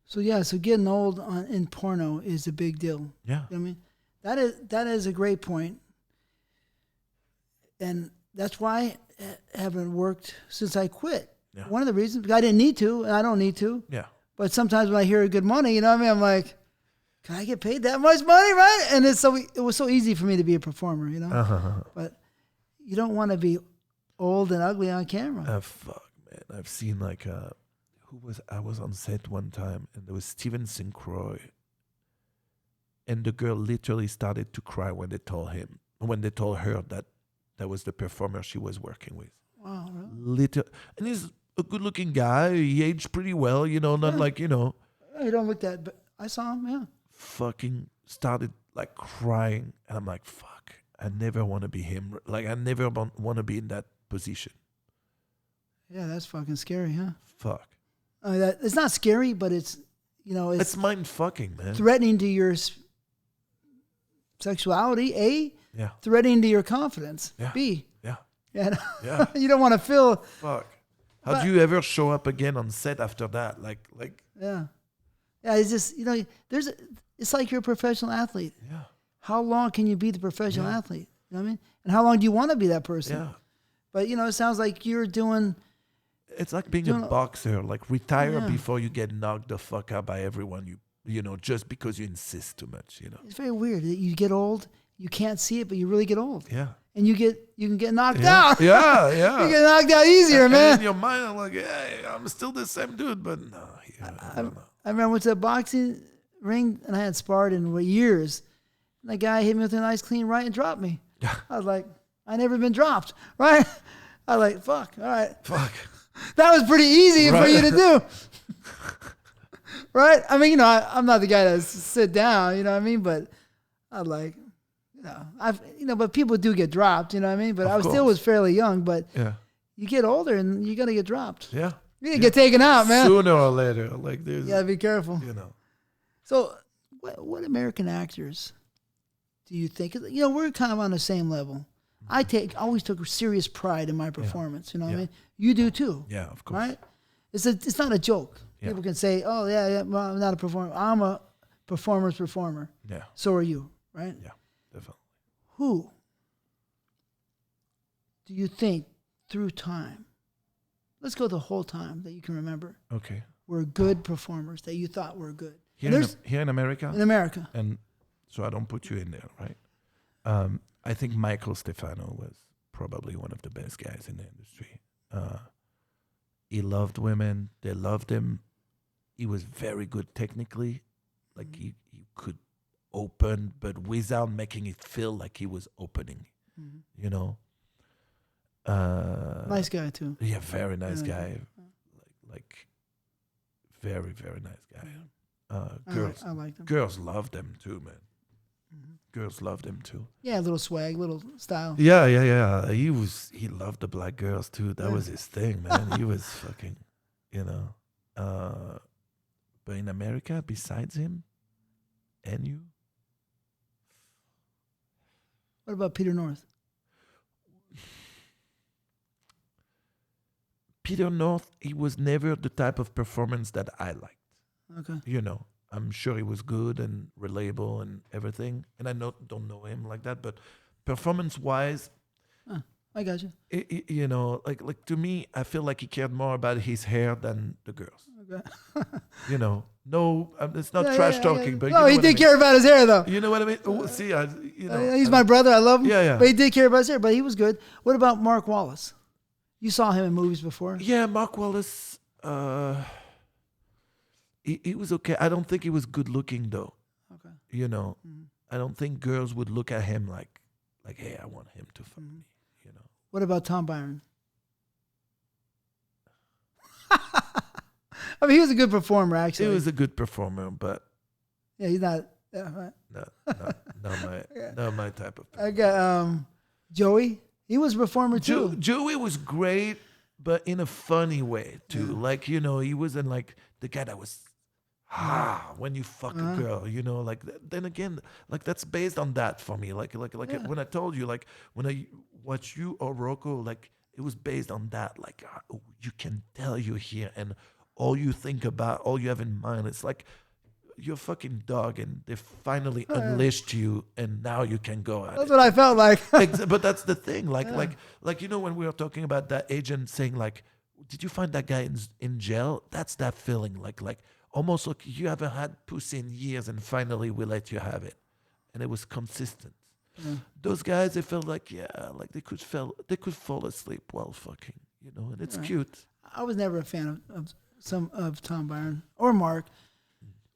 So getting old in porno is a big deal. Yeah. You know what I mean? That is a great point. And that's why I haven't worked since I quit. Yeah. One of the reasons, I didn't need to, and I don't need to. Yeah. But sometimes when I hear good money, you know what I mean? I'm like, can I get paid that much money, right? And it was so easy for me to be a performer, you know? Uh-huh. But you don't want to be old and ugly on camera. Fuck, man. I've seen like, I was on set one time and there was Steven St. Croix. And the girl literally started to cry when they told her that was the performer she was working with. Wow, really? And he's a good-looking guy. He aged pretty well, not like, You don't look that, but I saw him, yeah. Fucking started like crying. And I'm like, fuck, I never want to be him. Like, I never want to be in that position. Yeah, that's fucking scary, huh? Fuck. It's not scary, but it's, it's mind-fucking, man. Threatening to your sexuality, A. Yeah. Threatening to your confidence, yeah. B. Yeah. Yeah. You don't want to feel. Fuck. How do you ever show up again on set after that? Like. Yeah. Yeah. It's just it's like you're a professional athlete. Yeah. How long can you be the professional athlete? You know what I mean? And how long do you want to be that person? Yeah. But it sounds like you're doing. It's like being a boxer. Like retire before you get knocked the fuck out by everyone. Just because you insist too much. It's very weird that you get old. You can't see it, but you really get old. Yeah. And you can get knocked out. Yeah, yeah. You get knocked out easier, man. And in your mind, I'm like, hey, I'm still the same dude, but no. I remember I went to a boxing ring and I had sparred in years. And the guy hit me with a nice clean right and dropped me. I was like, I never been dropped, right? I was like, fuck, all right. Fuck. That was pretty easy for you to do. Right? I mean, I'm not the guy that sit down, you know what I mean? But I was like, but people do get dropped, you know what I mean? But I still was fairly young, but you get older and you're going to get dropped. Yeah. You're going to get taken out, man. Sooner or later. Like there's. Yeah, be careful. So, what American actors do you think? We're kind of on the same level. I always took serious pride in my performance, you know what I mean? You do too. Yeah, of course. Right? It's not a joke. Yeah. People can say, oh, yeah, well, I'm not a performer. I'm a performer's performer. Yeah. So are you, right? Yeah, definitely. Who do you think through time, let's go the whole time that you can remember, were good performers that you thought were good? Here in America? In America. And so I don't put you in there, right? I think Michael Stefano was probably one of the best guys in the industry. He loved women. They loved him. He was very good technically. Like he could open, but without making it feel like he was opening, Nice guy too. Yeah, very nice guy. Like very, very nice guy. Girls, I like them. Girls loved him too, man. Girls loved him too. Yeah, a little swag, little style. Yeah. He loved the black girls too. That was his thing, man. He was fucking, but in America, besides him and you. What about Peter North? Peter North, he was never the type of performance that I liked. Okay. I'm sure he was good and reliable and everything. And I don't know him like that, but performance-wise, I got you. Like to me, I feel like he cared more about his hair than the girls. Okay. No, it's not trash talking, but no, he did care about his hair though. You know what I mean? See, he's my brother. I love him. Yeah. But he did care about his hair. But he was good. What about Mark Wallace? You saw him in movies before. Yeah, Mark Wallace. He was okay. I don't think he was good looking though. Okay. I don't think girls would look at him like, hey, I want him to fuck me. What about Tom Byron? I mean, he was a good performer, actually. He was a good performer, but yeah, he's not. Yeah, right. Not my type of performer. I got Joey. He was a performer too. Joey was great, but in a funny way too. Yeah. Like he wasn't like the guy that was when you fuck a girl. Like then again, like that's based on that for me. Like when I told you, like when I watch you or Rocco, like it was based on that. Like you can tell you're here and all you think about, all you have in mind, it's like you're a fucking dog and they finally unleashed you and now you can go at That's it. what I felt like. But that's the thing. Like you know, when we were talking about that agent saying like, did you find that guy in jail? That's that feeling. Like almost like you haven't had pussy in years and finally we let you have it. And it was consistent. Those guys, they felt like, like they could fall asleep while fucking, you know, and it's cute. I was never a fan of Tom Byron or Mark.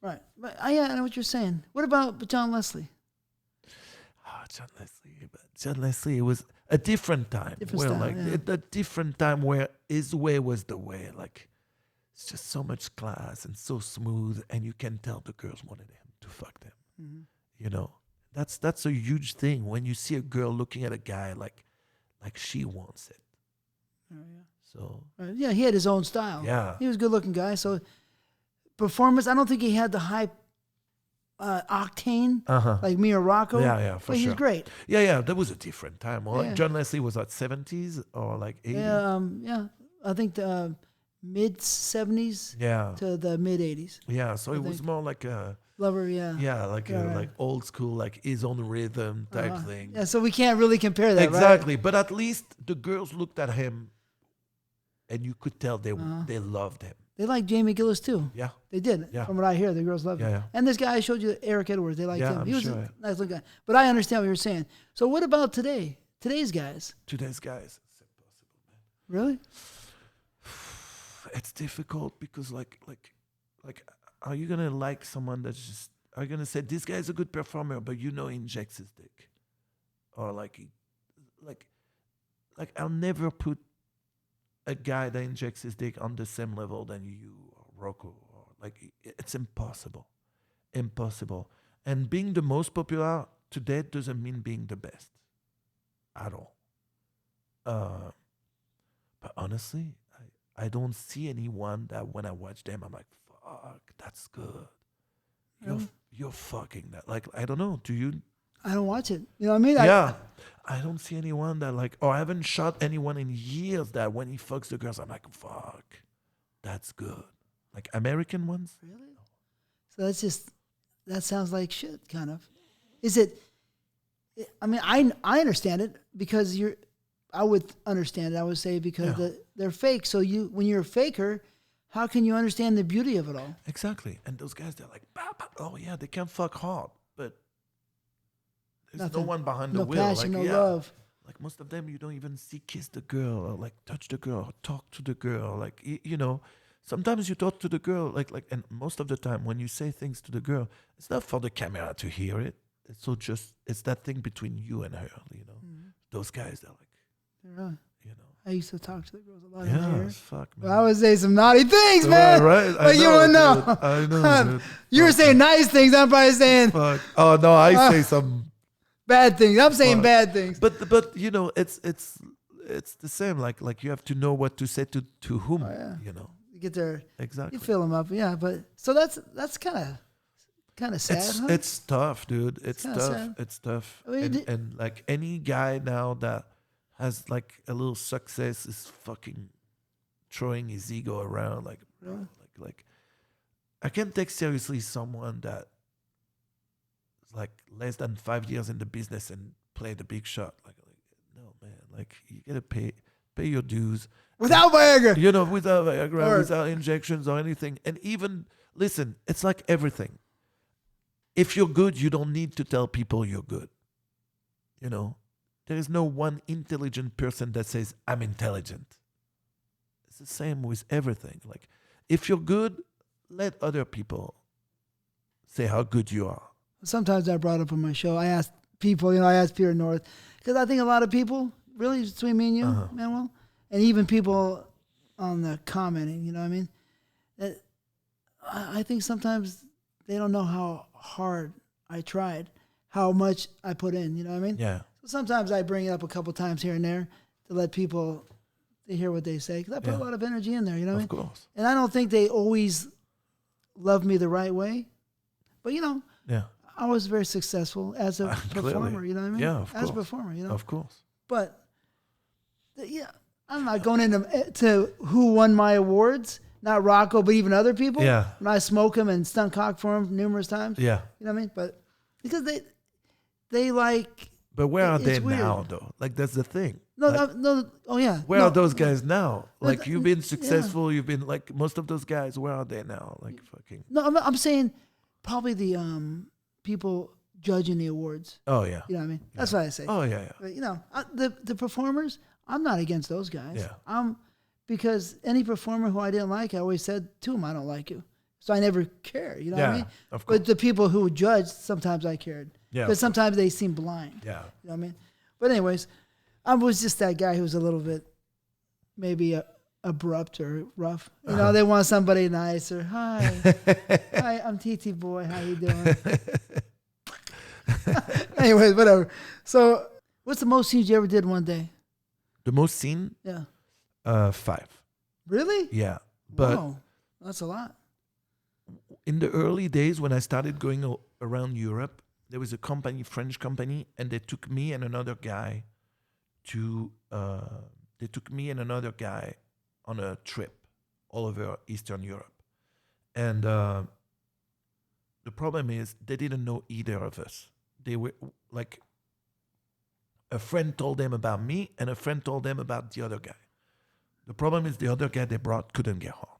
Right. But I know what you're saying. What about John Leslie? Oh, John Leslie, it was a different time. A different time where his way was the way. Like, it's just so much class and so smooth, and you can tell the girls wanted him to fuck them. Mm-hmm. You know, that's a huge thing when you see a girl looking at a guy like she wants it. Oh, yeah. So he had his own style. Yeah, he was a good-looking guy. So performance, I don't think he had the high octane like me or Rocco. Yeah, for but sure. He's great. Yeah, that was a different time. Well, like John Leslie was at 70s or like 80s. Yeah. I think the mid 70s. To the mid 80s. Yeah, so it was more like a lover. Yeah, like old school, like his own rhythm type thing. Yeah, so we can't really compare that. Exactly, right? But at least the girls looked at him, and you could tell they loved him. They liked Jamie Gillis too. Yeah, they did. Yeah. From what I hear, the girls loved him. Yeah. And this guy I showed you, Eric Edwards, they liked him. He was a nice looking guy. But I understand what you're saying. So what about today? Today's guys. It's impossible, man. Really? It's difficult because like, are you gonna like someone that's just? Are you gonna say this guy's a good performer, but he injects his dick, or like I'll never put a guy that injects his dick on the same level than you or Rocco. Or like it's impossible. And being the most popular today doesn't mean being the best at all. But honestly, I don't see anyone that when I watch them, I'm like, fuck, that's good. You're fucking that. Like, I don't know. Do you? I don't watch it. You know what I mean? I don't see anyone that like, I haven't shot anyone in years that when he fucks the girls, I'm like, fuck, that's good. Like American ones. Really? So that sounds like shit, kind of. Is it? I mean, I understand it because I would understand it. I would say because they're fake. So when you're a faker, how can you understand the beauty of it all? Exactly. And those guys, they're like, oh yeah, they can fuck hard, but there's no one behind the wheel. No passion, no love. Like most of them, you don't even see kiss the girl or like touch the girl or talk to the girl. Like, sometimes you talk to the girl, and most of the time when you say things to the girl, it's not for the camera to hear it. It's that thing between you and her, Mm-hmm. Those guys, they're like, really? I used to talk to the girls a lot. Yeah, fuck, man. Well, I would say some naughty things, man. Right? But you wouldn't know. I know, dude. You were saying nice things. I'm probably saying. Fuck. Oh no, I say some bad things. I'm saying bad things. But it's the same. Like you have to know what to say to whom. You get there. Exactly. You fill them up. Yeah, but so that's kind of sad. It's tough, dude. It's tough. Sad. It's tough. I mean, and like any guy now that has like a little success is fucking throwing his ego around. Like I can't take seriously someone that is like less than 5 years in the business and play the big shot. Like no, man. Like you gotta pay your dues without Viagra. Without Viagra, without injections or anything. And even listen, it's like everything. If you're good, you don't need to tell people you're good. There is no one intelligent person that says, I'm intelligent. It's the same with everything. Like, if you're good, let other people say how good you are. Sometimes I brought up on my show, I asked people, I asked Peter North, because I think a lot of people, really between me and you, Manuel, and even people on the commenting, you know what I mean? That I think sometimes they don't know how hard I tried, how much I put in, you know what I mean? Yeah. So sometimes I bring it up a couple times here and there to let people to hear what they say, because I put a lot of energy in there, you know what I mean? Of course. And I don't think they always love me the right way, but I was very successful as a performer, you know what I mean? Yeah, of course. As a performer, Of course. But, I'm not going into who won my awards, not Rocco, but even other people. Yeah. When I smoke them and stunt cock for them numerous times. Yeah. You know what I mean? But because they like. But where are they weird. now, though? Like, that's the thing. No, like, no. Oh yeah. Where are those guys now? Like, you've been successful. Yeah. You've been like most of those guys. Where are they now? Like, fucking. No, I'm saying probably the people judging the awards. Oh yeah. You know what I mean? That's what I say. Oh yeah. But, you know, the performers. I'm not against those guys. Yeah. Because any performer who I didn't like, I always said to him, I don't like you. So I never care. You know what I mean? Of course. But the people who judged, sometimes I cared. Yeah. Because sometimes they seem blind. Yeah. You know what I mean? But anyways, I was just that guy who was a little bit maybe abrupt or rough. You know, they want somebody nice or hi, I'm TTBoy. How you doing? Anyways, whatever. So, what's the most scenes you ever did one day? The most scene? Yeah. 5. Really? Yeah. But wow, that's a lot. in the early days when I started going around Europe, there was a company, French company, and they took me and another guy on a trip all over Eastern Europe. And the problem is they didn't know either of us. They were like, a friend told them about me and a friend told them about the other guy. The problem is the other guy they brought couldn't get hard.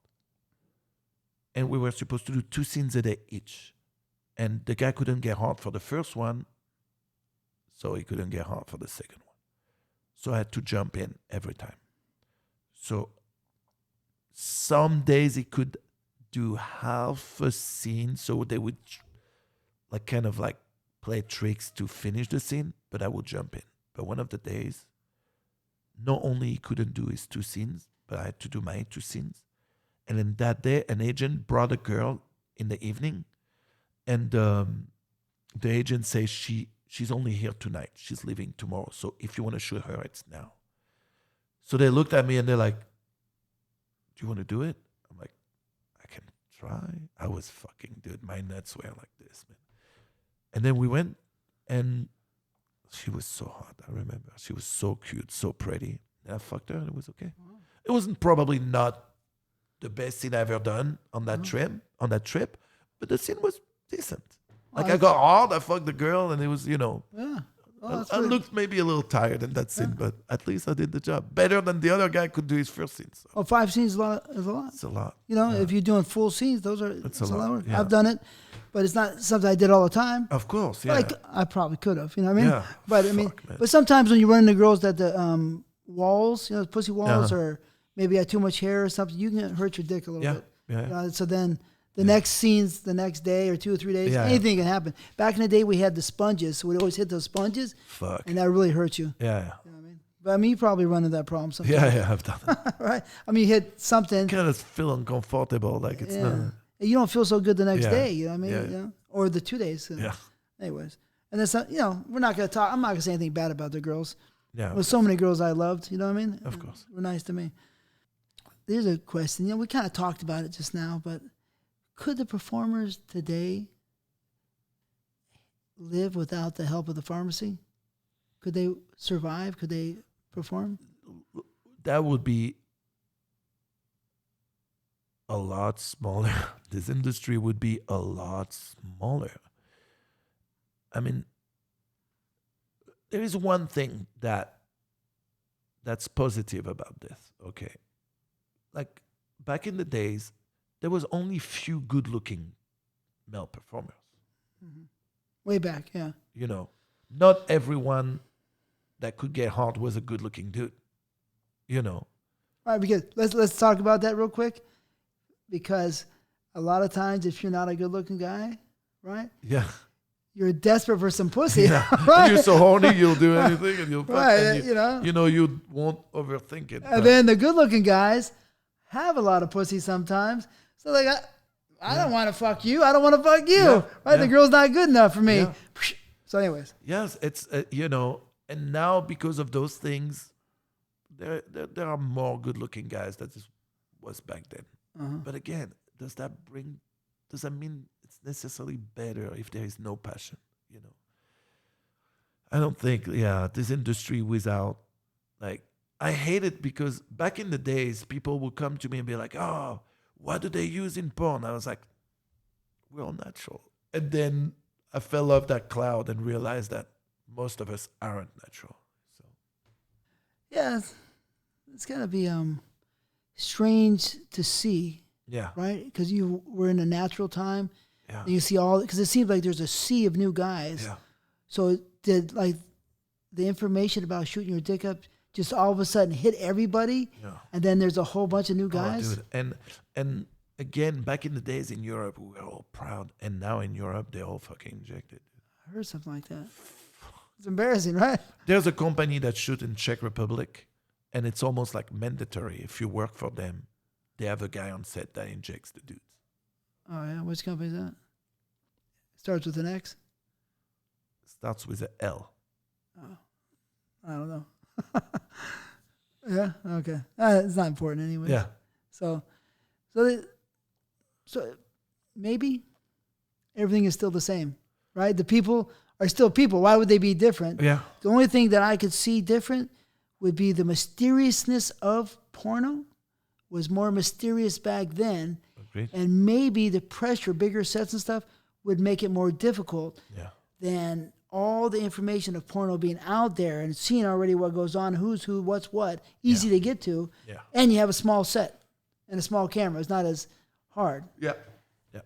And we were supposed to do 2 scenes a day each. And the guy couldn't get hard for the first one, so he couldn't get hard for the second one. So I had to jump in every time. So some days he could do half a scene, so they would like kind of like play tricks to finish the scene, but I would jump in. But one of the days, not only he couldn't do his 2 scenes, but I had to do my 2 scenes. And then that day, an agent brought a girl in the evening, and the agent says she's only here tonight. She's leaving tomorrow. So if you want to shoot her, it's now. So they looked at me and they're like, do you want to do it? I'm like, I can try. I was fucking, dude, my nuts were like this, man. And then we went, and she was so hot. I remember. She was so cute, so pretty. And I fucked her, and it was okay. Wow. It wasn't probably not the best scene I ever done on that trip, but the scene was decent. Like, I got hard, I fucked the girl, and it was, you know. Yeah. I looked maybe a little tired in that scene, but at least I did the job. Better than the other guy could do his first scene. So. Oh, 5 scenes is a lot. It's a lot. You know, if you're doing full scenes, it's a lot of work. Yeah. I've done it, but it's not something I did all the time. Of course, yeah. Like, I probably could have, you know what I mean? Yeah. But I mean, but sometimes when you run into girls that the walls, you know, pussy walls, or maybe had too much hair or something, you can hurt your dick a little bit. Yeah. You know, so then the next scenes, the next day or 2 or 3 days, anything can happen. Back in the day, we had the sponges, so we'd always hit those sponges. Fuck. And that really hurt you. Yeah. You know what I mean? But I mean, you probably run into that problem sometimes. Yeah, I've done it. Right? I mean, you hit something. Kind of feel uncomfortable, like it's not. And you don't feel so good the next Yeah. day, you know what I mean? Yeah. You know? Or the 2 days. Yeah. Anyways. And then, you know, we're not going to talk. I'm not going to say anything bad about the girls. Yeah. There's so many girls I loved, you know what I mean? Of course. Were nice to me. There's a question. You know, we kind of talked about it just now, but could the performers today live without the help of the pharmacy? Could they survive? Could they perform? That would be a lot smaller. This industry would be a lot smaller. I mean, there is one thing that's positive about this, okay? Like, back in the days, there was only few good-looking male performers. Mm-hmm. Way back, yeah. You know, not everyone that could get hard was a good-looking dude. You know. All right, because let's talk about that real quick. Because a lot of times, if you're not a good-looking guy, right? Yeah. You're desperate for some pussy. Yeah. Right? And you're so horny, you'll do anything, and you'll right, and you know. You won't overthink it. And then the good-looking guys have a lot of pussy sometimes. So like, I don't want to fuck you. I don't want to fuck you. Yeah, right? The girl's not good enough for me. Yeah. So anyways. Yes, it's, you know, and now because of those things, there are more good-looking guys than was back then. Uh-huh. But again, does that mean it's necessarily better if there is no passion, you know? I don't think, this industry without, like, I hate it because back in the days, people would come to me and be like, oh, what do they use in porn? I was like, we're all natural. And then I fell off that cloud and realized that most of us aren't natural. So Yeah, it's gotta be strange to see, yeah, right? Because you were in a natural time. yeah, And you see because it seems like there's a sea of new guys. yeah. So did like the information about shooting your dick up just all of a sudden hit everybody? Yeah. And then there's a whole bunch of new guys? Oh, dude. And again, back in the days in Europe, we were all proud. And now in Europe, they're all fucking injected. I heard something like that. It's embarrassing, right? There's a company that shoots in Czech Republic, and it's almost like mandatory. If you work for them, they have a guy on set that injects the dudes. Oh, yeah? Which company is that? Starts with an X? Starts with a L. Oh, I don't know. Yeah, okay. It's not important anyway. Yeah. So maybe everything is still the same, right? The people are still people. Why would they be different? Yeah. The only thing that I could see different would be the mysteriousness of porno was more mysterious back then. Agreed. And maybe the pressure, bigger sets and stuff, would make it more difficult than all the information of porno being out there and seeing already what goes on, who's who, what's what, easy to get to. Yeah. And you have a small set and a small camera. It's not as hard. Yeah. Yeah.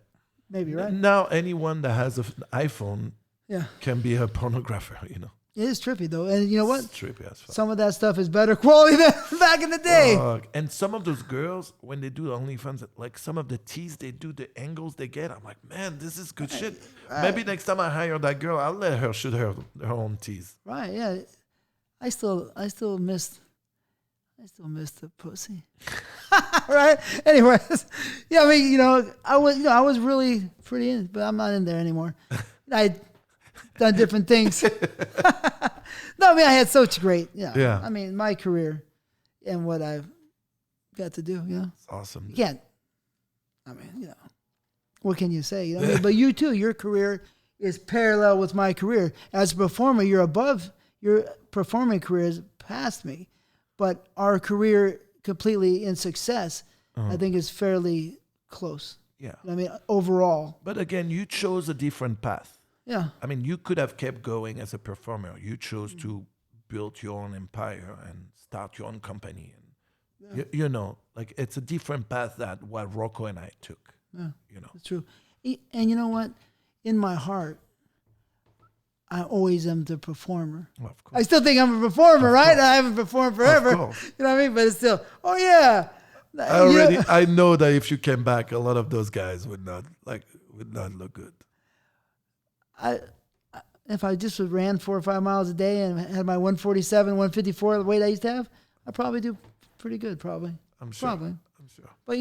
Maybe, right? Now anyone that has an iPhone Yeah. can be a pornographer, you know. It is trippy, though. And you know what? It's trippy as fuck. Some of that stuff is better quality than back in the day. And some of those girls, when they do OnlyFans, like some of the teas they do, the angles they get, I'm like, man, this is good shit. Right. Maybe next time I hire that girl, I'll let her shoot her own teas. Right, yeah. I still miss the pussy. Right? Anyways, yeah, I mean, I was really pretty in, but I'm not in there anymore. I'd done different things. No, I mean, I had such great, Yeah. I mean, my career and what I've got to do, It's awesome. You can't, I mean, what can you say? I mean, but you too, your career is parallel with my career. As a performer, you're above, your performing career is past me. But our career completely in success, I think, is fairly close. Yeah. I mean, overall. But again, you chose a different path. Yeah. I mean, you could have kept going as a performer. You chose to build your own empire and start your own company. And like it's a different path that what Rocco and I took. Yeah, it's true. And you know what? In my heart, I always am the performer. Well, of course. I still think I'm a performer, right? I haven't performed forever. Of course. You know what I mean? But it's still, oh yeah. I know that if you came back, a lot of those guys would not look good. If I just ran 4 or 5 miles a day and had my 147, 154, the weight I used to have, I'd probably do pretty good, probably. I'm sure. Probably. I'm sure. But,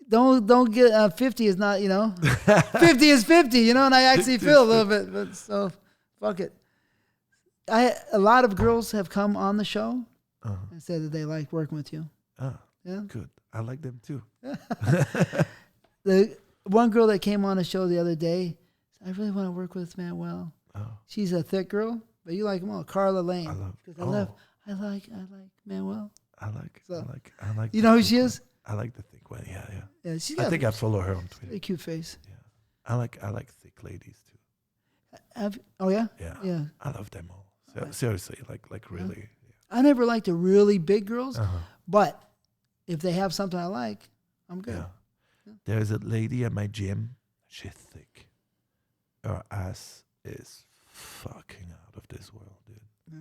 don't get 50 is not, 50 is 50, and I actually feel a little bit, but so fuck it. A lot of girls have come on the show and said that they like working with you. Yeah. Good. I like them too. The one girl that came on the show the other day, I really want to work with Manuel. Oh. She's a thick girl, but you like them all. Carla Lane. I like Manuel. I like. You know who she is? I like the thick one. Yeah. Yeah, she's I got think I follow her on Twitter. a cute face. Yeah. I like thick ladies too. Oh yeah. Yeah. I love them all. Seriously, like really. Yeah. I never liked the really big girls, but if they have something I like, I'm good. Yeah. There's a lady at my gym. She's thick. Her ass is fucking out of this world, dude. Yeah.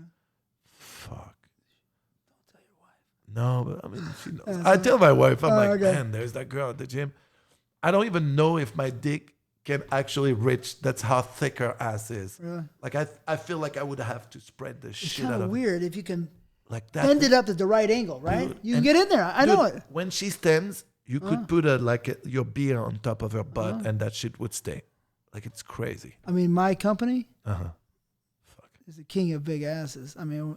Fuck. Don't tell your wife. No, but I mean, she knows. I tell my wife, I'm like, man, there's that girl at the gym. I don't even know if my dick can actually reach. That's how thick her ass is. Really? Like I feel like I would have to spread the shit out of it. It's kind of weird if you can like that. Bend it up at the right angle, right? Dude, you can get in there. I know it. When she stands, you could put your beer on top of her butt, and that shit would stay. Like it's crazy. I mean, my company Fuck. is the king of big asses. I mean,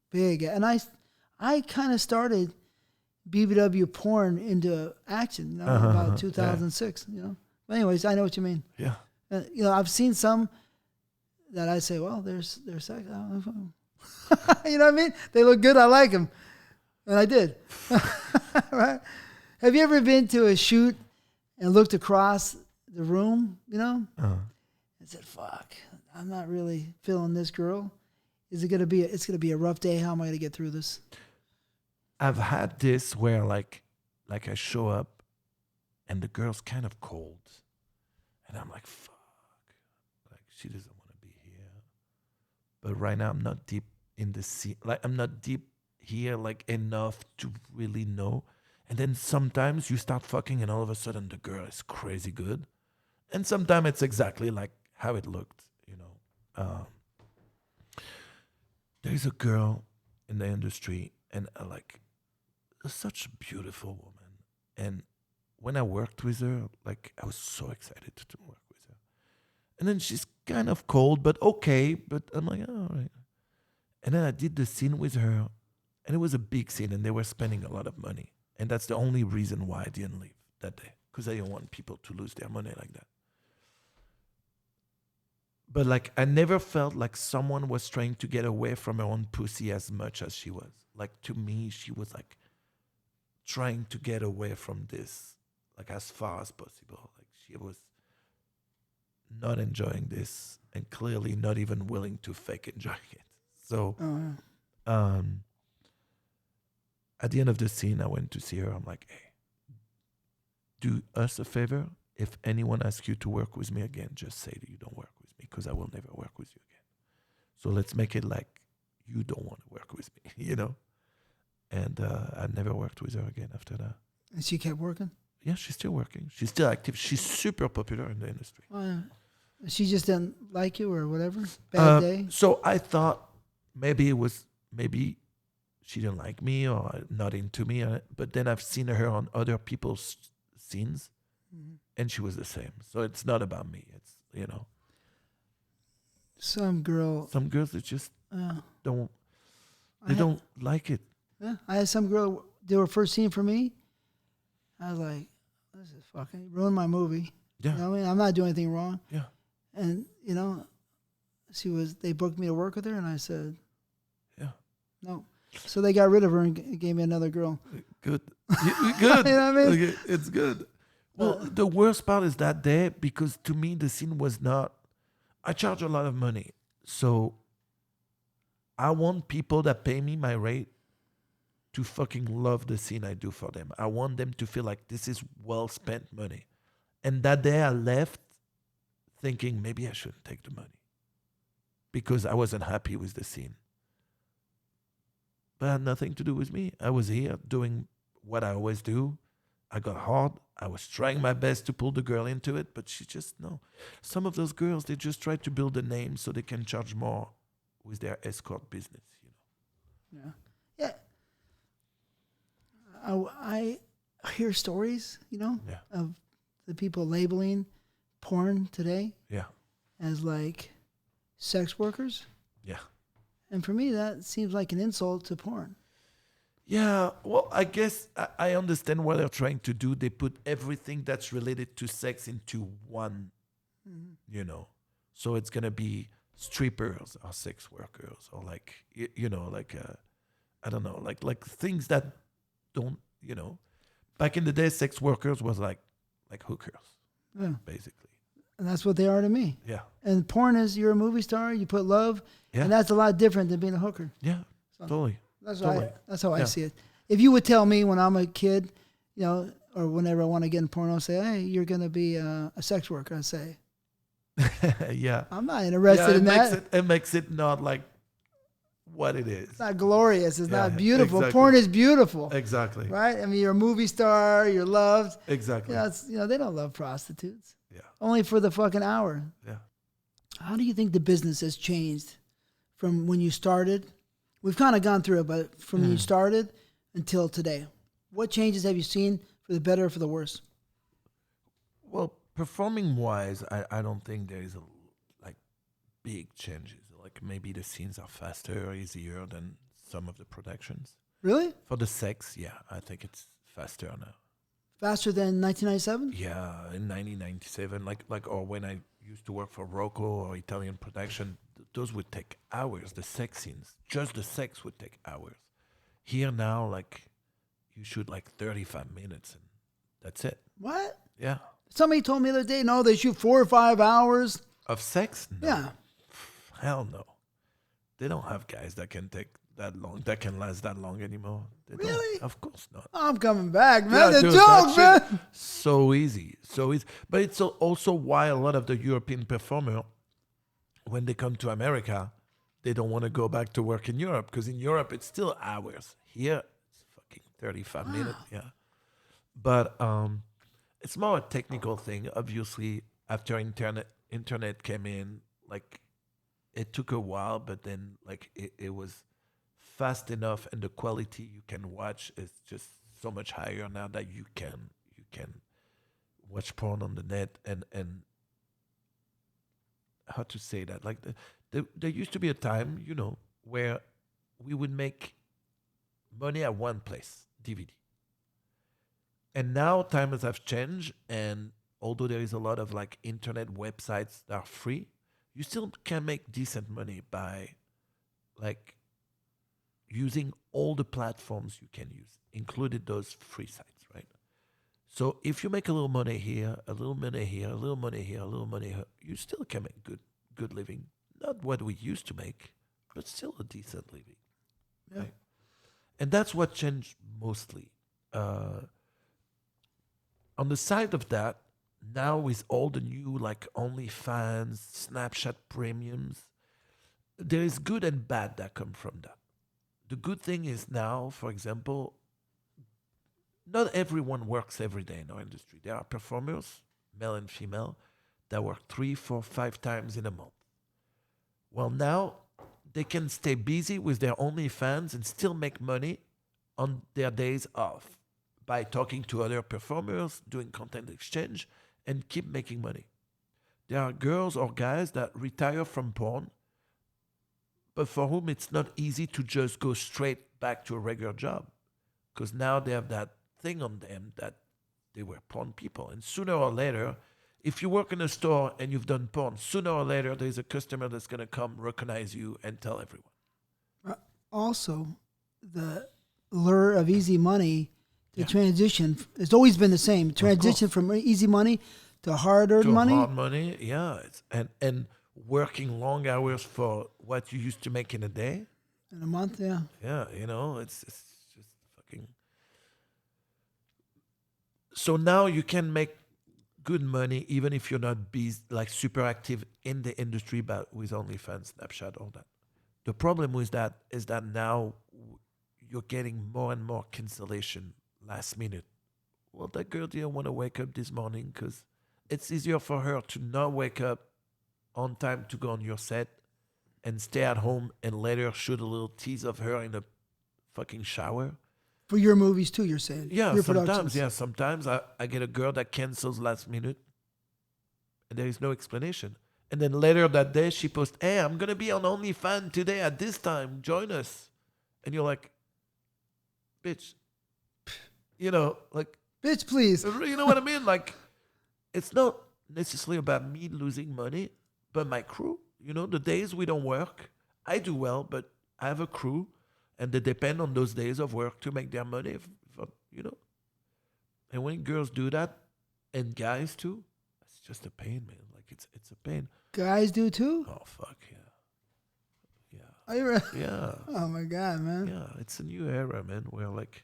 big. And I kind of started BBW porn into action, about 2006. But anyways, I know what you mean. Yeah. I've seen some that I say, well, they're sex. I don't know. You know what I mean? They look good. I like them, and I did. Right. Have you ever been to a shoot and looked across the room, you know, and said, fuck, I'm not really feeling this girl. Is it going to be, it's going to be a rough day. How am I going to get through this? I've had this where like I show up and the girl's kind of cold and I'm like, fuck, like she doesn't want to be here. But right now I'm not deep in the scene. Like I'm not deep here like enough to really know. And then sometimes you start fucking and all of a sudden the girl is crazy good. And sometimes it's exactly like how it looked, you know. There's a girl in the industry and like such a beautiful woman. And when I worked with her, like I was so excited to work with her. And then she's kind of cold, but okay. But I'm like, oh, all right. And then I did the scene with her and it was a big scene and they were spending a lot of money. And that's the only reason why I didn't leave that day. Because I didn't want people to lose their money like that. But like, I never felt like someone was trying to get away from her own pussy as much as she was. Like, to me, she was like trying to get away from this, like as far as possible. Like, she was not enjoying this and clearly not even willing to fake enjoying it. So, at the end of the scene, I went to see her. I'm like, hey, do us a favor. If anyone asks you to work with me again, just say that you don't work with me because I will never work with you again. So let's make it like you don't want to work with me, you know? And I never worked with her again after that. And she kept working? Yeah, she's still working. She's still active. She's super popular in the industry. Oh, yeah. She just didn't like you or whatever? Bad day? So I thought maybe she didn't like me or not into me. But then I've seen her on other people's scenes. Mm-hmm. And she was the same. So it's not about me. It's, you know. Some girls that just don't like it. Yeah. I had some girl do her first scene for me. I was like, this is fucking ruined my movie. Yeah. You know what I mean? I'm not doing anything wrong. Yeah. And, you know, they booked me to work with her and I said, yeah, no. So they got rid of her and gave me another girl. Good. Good. You know what I mean? Okay. It's good. Well, the worst part is that day because to me the scene was not. I charge a lot of money, so I want people that pay me my rate to fucking love the scene I do for them. I want them to feel like this is well spent money. And that day I left thinking maybe I shouldn't take the money because I wasn't happy with the scene. But it had nothing to do with me. I was here doing what I always do. I got hard. I was trying my best to pull the girl into it, but she just, no. Some of those girls, they just try to build a name so they can charge more with their escort business, you know. Yeah. Yeah. I hear stories, you know, of the people labeling porn today as like sex workers. Yeah. And for me, that seems like an insult to porn. Yeah, well, I guess I understand what they're trying to do. They put everything that's related to sex into one, you know. So it's going to be strippers or sex workers or like, you know, like, I don't know, like things that don't, you know. Back in the day, sex workers was like hookers, basically. And that's what they are to me. Yeah. And porn is you're a movie star, you put love, and that's a lot different than being a hooker. Yeah, so totally. That's how I see it. If you would tell me when I'm a kid, you know, or whenever I want to get in porno, say, hey, you're going to be a sex worker, I'd say, yeah, I'm not interested in that. It makes it not like what it is. It's not glorious. It's not beautiful. Exactly. Porn is beautiful. Exactly. Right? I mean, you're a movie star. You're loved. Exactly. You know, they don't love prostitutes. Yeah. Only for the fucking hour. Yeah. How do you think the business has changed from when you started? We've kind of gone through it, but from when you started until today, what changes have you seen for the better or for the worse? Well, performing-wise, I don't think there is like big changes. Like maybe the scenes are faster, easier than some of the productions. Really? For the sex, yeah, I think it's faster now. Faster than 1997? Yeah, in 1997, or when I used to work for Rocco or Italian production, those would take hours. The sex scenes, just the sex would take hours. Here now, like you shoot like 35 minutes, and That's it. What? Yeah. Somebody told me the other day, no, they shoot 4 or 5 hours. Of sex? No. Yeah. Hell no. They don't have guys that can take that long, that can last that long anymore. They Really? Don't. Of course not. I'm coming back, man. Yeah, The dude, joke, that man. shit, so easy. So easy. But it's also why a lot of the European performers, when they come to America, they don't want to go back to work in Europe, because in Europe it's still hours. Here it's fucking 35 minutes. Yeah. But it's more a technical thing. Obviously, after internet came in, like it took a while, but then like it was fast enough, and the quality you can watch is just so much higher now that you can watch porn on the net, and how to say that, like there used to be a time, where we would make money at one place, DVD. And now times have changed, and although there is a lot of like internet websites that are free, you still can make decent money by like using all the platforms you can use, included those free sites, right? So if you make a little money here, a little money here, a little money here, a little money here, you still can make good living. Not what we used to make, but still a decent living. Yeah. Right? And that's what changed mostly. On the side of that, now with all the new like OnlyFans, Snapchat premiums, there is good and bad that come from that. The good thing is now, for example, not everyone works every day in our industry. There are performers, male and female, that work 3, 4, 5 times in a month. Well, now they can stay busy with their OnlyFans and still make money on their days off by talking to other performers, doing content exchange, and keep making money. There are girls or guys that retire from porn, but for whom it's not easy to just go straight back to a regular job, because now they have that thing on them that they were porn people. And sooner or later, if you work in a store and you've done porn, sooner or later there's a customer that's going to come, recognize you, and tell everyone. Also, the lure of easy money, the transition, it's always been the same. Transition from easy money to hard-earned money. Hard money, yeah. And working long hours for what you used to make in a day. In a month, yeah. Yeah, it's just fucking... So now you can make good money even if you're not like super active in the industry, but with OnlyFans, Snapchat, all that. The problem with that is that now you're getting more and more cancellation last minute. Well, that girl didn't want to wake up this morning because it's easier for her to not wake up on time to go on your set and stay at home and later shoot a little tease of her in a fucking shower. For your movies too, you're saying? Yeah, your sometimes. Yeah, sometimes I get a girl that cancels last minute and there is no explanation. And then later that day she posts, "Hey, I'm going to be on OnlyFans today at this time. Join us." And you're like, bitch, like... Bitch, please. You know what I mean? Like, it's not necessarily about me losing money, but my crew. The days we don't work, I do well, but I have a crew, and they depend on those days of work to make their money. And when girls do that, and guys too, it's just a pain, man. Like it's a pain. Guys do too? Oh fuck yeah. Are you ready? Yeah. Oh my God, man. Yeah, it's a new era, man. Where like,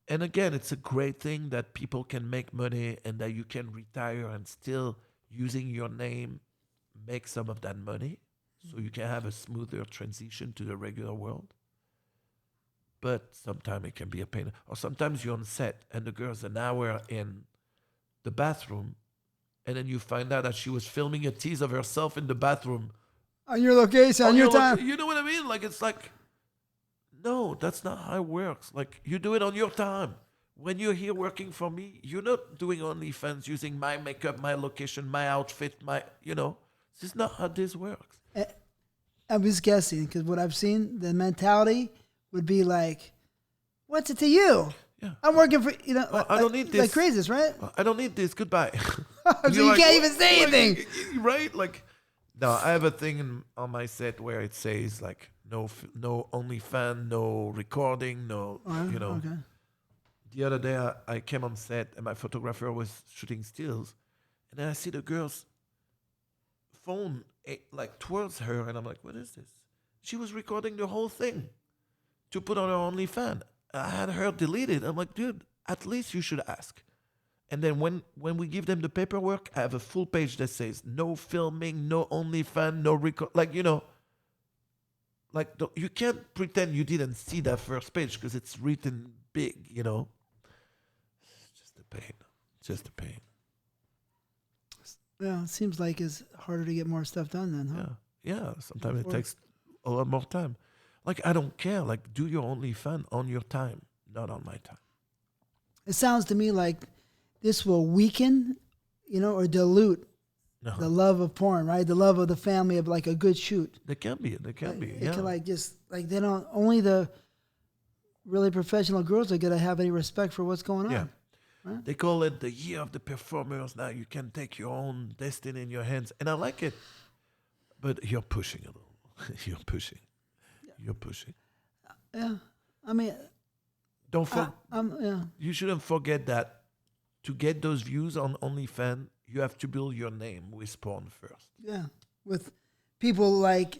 and again, it's a great thing that people can make money and that you can retire and still using your name make some of that money, so you can have a smoother transition to the regular world. But sometimes it can be a pain. Or sometimes you're on set and the girl's an hour in the bathroom, and then you find out that she was filming a tease of herself in the bathroom. On your location, on your time. You know what I mean? Like, it's like, no, that's not how it works. Like, you do it on your time. When you're here working for me, you're not doing OnlyFans using my makeup, my location, my outfit, This is not how this works. I'm just guessing, because what I've seen, the mentality would be like, what's it to you? Yeah. I'm working for, I don't need this. Like crazies, right? I don't need this. Goodbye. So you can't even say anything. Right? Like, no, I have a thing on my set where it says, like, no OnlyFans, no recording, no, Okay. the other day I came on set and my photographer was shooting stills, and then I see the girl's phone like towards her, and I'm like, what is this? She was recording the whole thing to put on her OnlyFans. I had her delete it. I'm like, dude, at least you should ask. And then when we give them the paperwork, I have a full page that says no filming, no OnlyFans, no record. Like, you know, like you can't pretend you didn't see that first page because it's written big, you know. It's just a pain. Just a pain. Yeah, it seems like it's harder to get more stuff done then, huh? Yeah. Sometimes it takes a lot more time. Like, I don't care. Like, do your OnlyFans on your time, not on my time. It sounds to me like this will weaken, you know, or dilute the love of porn, right? The love of the family of like a good shoot. There can be. It can like just like they don't, only the really professional girls are gonna have any respect for what's going on. Yeah. Right? They call it the year of the performers. Now you can take your own destiny in your hands. And I like it. But you're pushing a little. You're pushing. Yeah. I mean, you shouldn't forget that to get those views on OnlyFans, you have to build your name with porn first. Yeah. With people like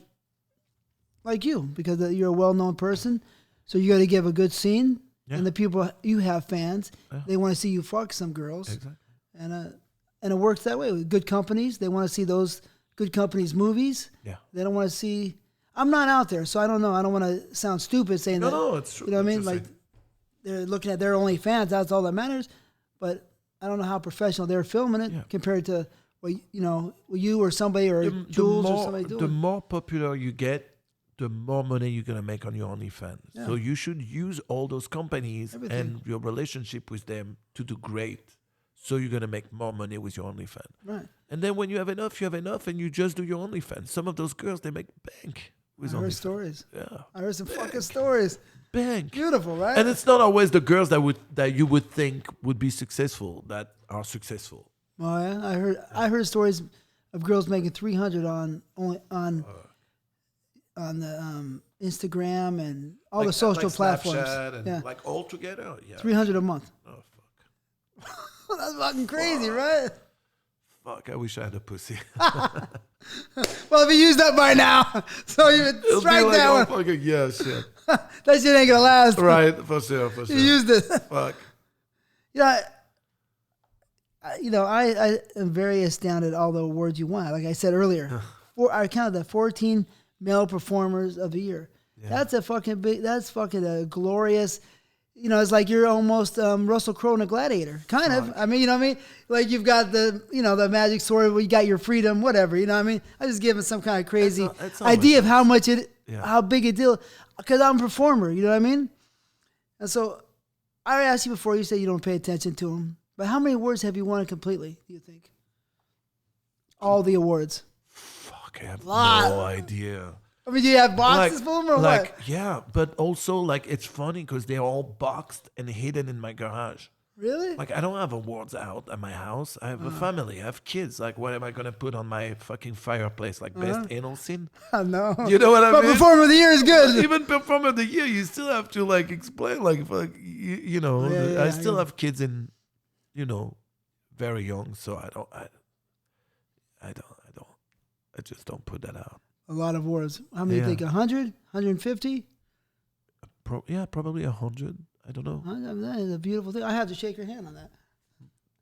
you, because you're a well-known person. So you got to give a good scene. Yeah. And the people, you have fans, they want to see you fuck some girls. Exactly. And it works that way with good companies. They want to see those good companies' movies. Yeah. They don't want to see. I'm not out there, so I don't know. I don't want to sound stupid saying that. No, it's true. You know what I mean? Like they're looking at their OnlyFans. That's all that matters. But I don't know how professional they're filming it compared to you or somebody or Jules or somebody doing. The more popular you get, the more money you're going to make on your OnlyFans. Yeah. So you should use all those companies and your relationship with them to do great. So you're going to make more money with your OnlyFans. Right. And then when you have enough, and you just do your OnlyFans. Some of those girls, they make bank with OnlyFans. I heard stories. Yeah. I heard some fucking stories. Bank. Beautiful, right? And it's not always the girls that you would think would be successful that are successful. Oh yeah, I heard stories of girls making 300 on the Instagram and all the social platforms. And like all together, 300 a month. Oh fuck. That's fucking crazy, right? Fuck, I wish I had a pussy. Well, if you used that by now, so you would strike that one. Fucking yeah, shit. That shit ain't gonna last. Right, for sure. You used it. Fuck. Yeah. I am very astounded at all the awards you won. Like I said earlier, I counted the 14 male performers of the year. Yeah. That's a glorious. You know, it's like you're almost Russell Crowe in a Gladiator, kind of. I mean, you know what I mean? Like you've got the magic sword where you got your freedom, whatever. You know what I mean? I just give it some kind of crazy idea of how much how big a deal. Because I'm a performer, you know what I mean? And so I asked you before. You said you don't pay attention to them, but how many awards have you won completely? Do you think? All the awards. Fuck, I have no idea. I mean, do you have boxes full of them or what? Yeah, but also, like, it's funny because they're all boxed and hidden in my garage. Really? Like, I don't have awards out at my house. I have a family. I have kids. Like, what am I going to put on my fucking fireplace? Like, best anal scene? No. You know what I mean? But Performer of the Year is good. Even Performer of the Year, you still have to, like, explain. Like, fuck, I still have kids in, very young. So I just don't put that out. A lot of awards. How many do you think? 100? 150? Probably 100. I don't know. That is a beautiful thing. I have to shake your hand on that.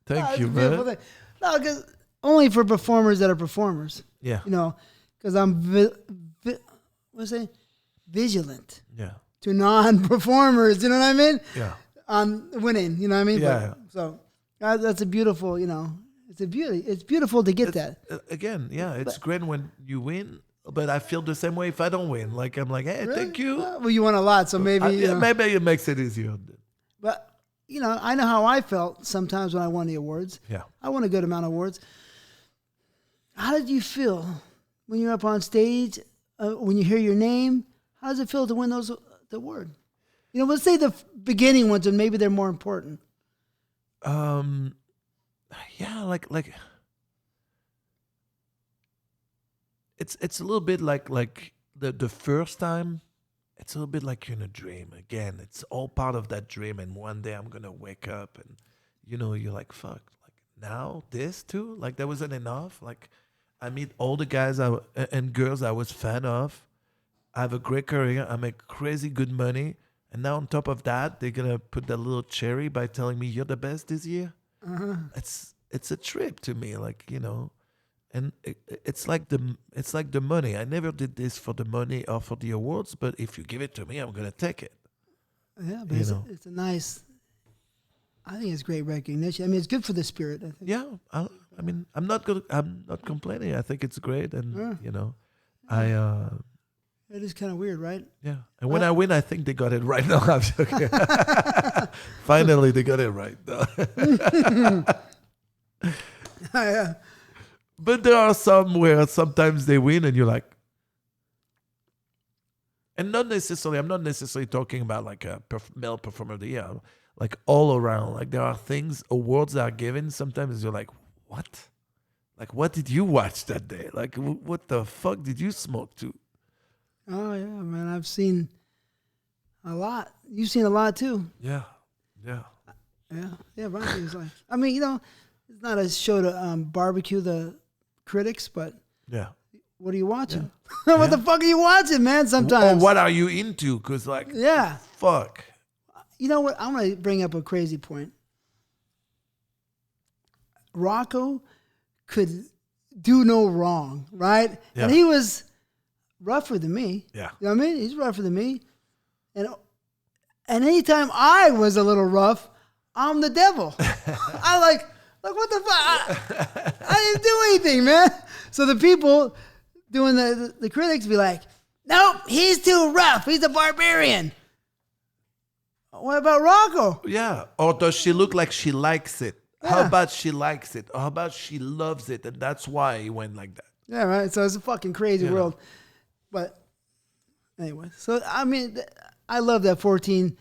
Thank you, man. Thing. No, because only for performers that are performers. Yeah. Because I'm vigilant. Yeah. To non-performers. You know what I mean? Yeah. On winning. You know what I mean? Yeah. So that's a beautiful. It's a beauty. It's beautiful to get that. Again, it's great when you win. But I feel the same way if I don't win. Like, I'm like, hey, thank you. Well, you won a lot, so maybe... maybe it makes it easier. But, I know how I felt sometimes when I won the awards. Yeah. I won a good amount of awards. How did you feel when you're up on stage, when you hear your name? How does it feel to win the award? Let's say the beginning ones, and maybe they're more important. Yeah, like... It's a little bit like the first time it's a little bit like you're in a dream. Again, it's all part of that dream. And one day I'm gonna wake up, and you're like, fuck, like now this too. Like that wasn't enough. Like I meet all the guys and girls I was fan of. I have a great career. I make crazy good money. And now on top of that, they're gonna put that little cherry by telling me you're the best this year. It's a trip to me, like and it's like the money. I never did this for the money or for the awards, but if you give it to me, I'm gonna take it. Yeah, but it's a nice. I think it's great recognition. I mean, it's good for the spirit. I think. Yeah, I mean, I'm not complaining. I think it's great, and It is kind of weird, right? Yeah, and when I win, I think they got it right. No, I'm joking. Finally, they got it right. Yeah. But there are some where sometimes they win, and you're like, and not necessarily. I'm not necessarily talking about like a male performer of the year. Like all around, like there are things, awards that are given. Sometimes you're like, what? Like, what did you watch that day? Like, what the fuck did you smoke to? Oh yeah, man! I've seen a lot. You've seen a lot too. Yeah. Ronnie's like, I mean, it's not a show to barbecue the critics, but yeah. What are you watching? Yeah. What the fuck are you watching, man? Sometimes. Or what are you into? Because fuck. You know what? I'm gonna bring up a crazy point. Rocco could do no wrong, right? Yeah. And he was rougher than me. Yeah. You know what I mean? He's rougher than me. And anytime I was a little rough, I'm the devil. I'm like, what the fuck? I didn't do anything, man. So the people doing the critics be like, nope, he's too rough. He's a barbarian. What about Rocco? Yeah. Or does she look like she likes it? Yeah. How about she likes it? Or how about she loves it? And that's why he went like that. Yeah, right. So it's a fucking crazy world. But anyway, so I mean, I love that 14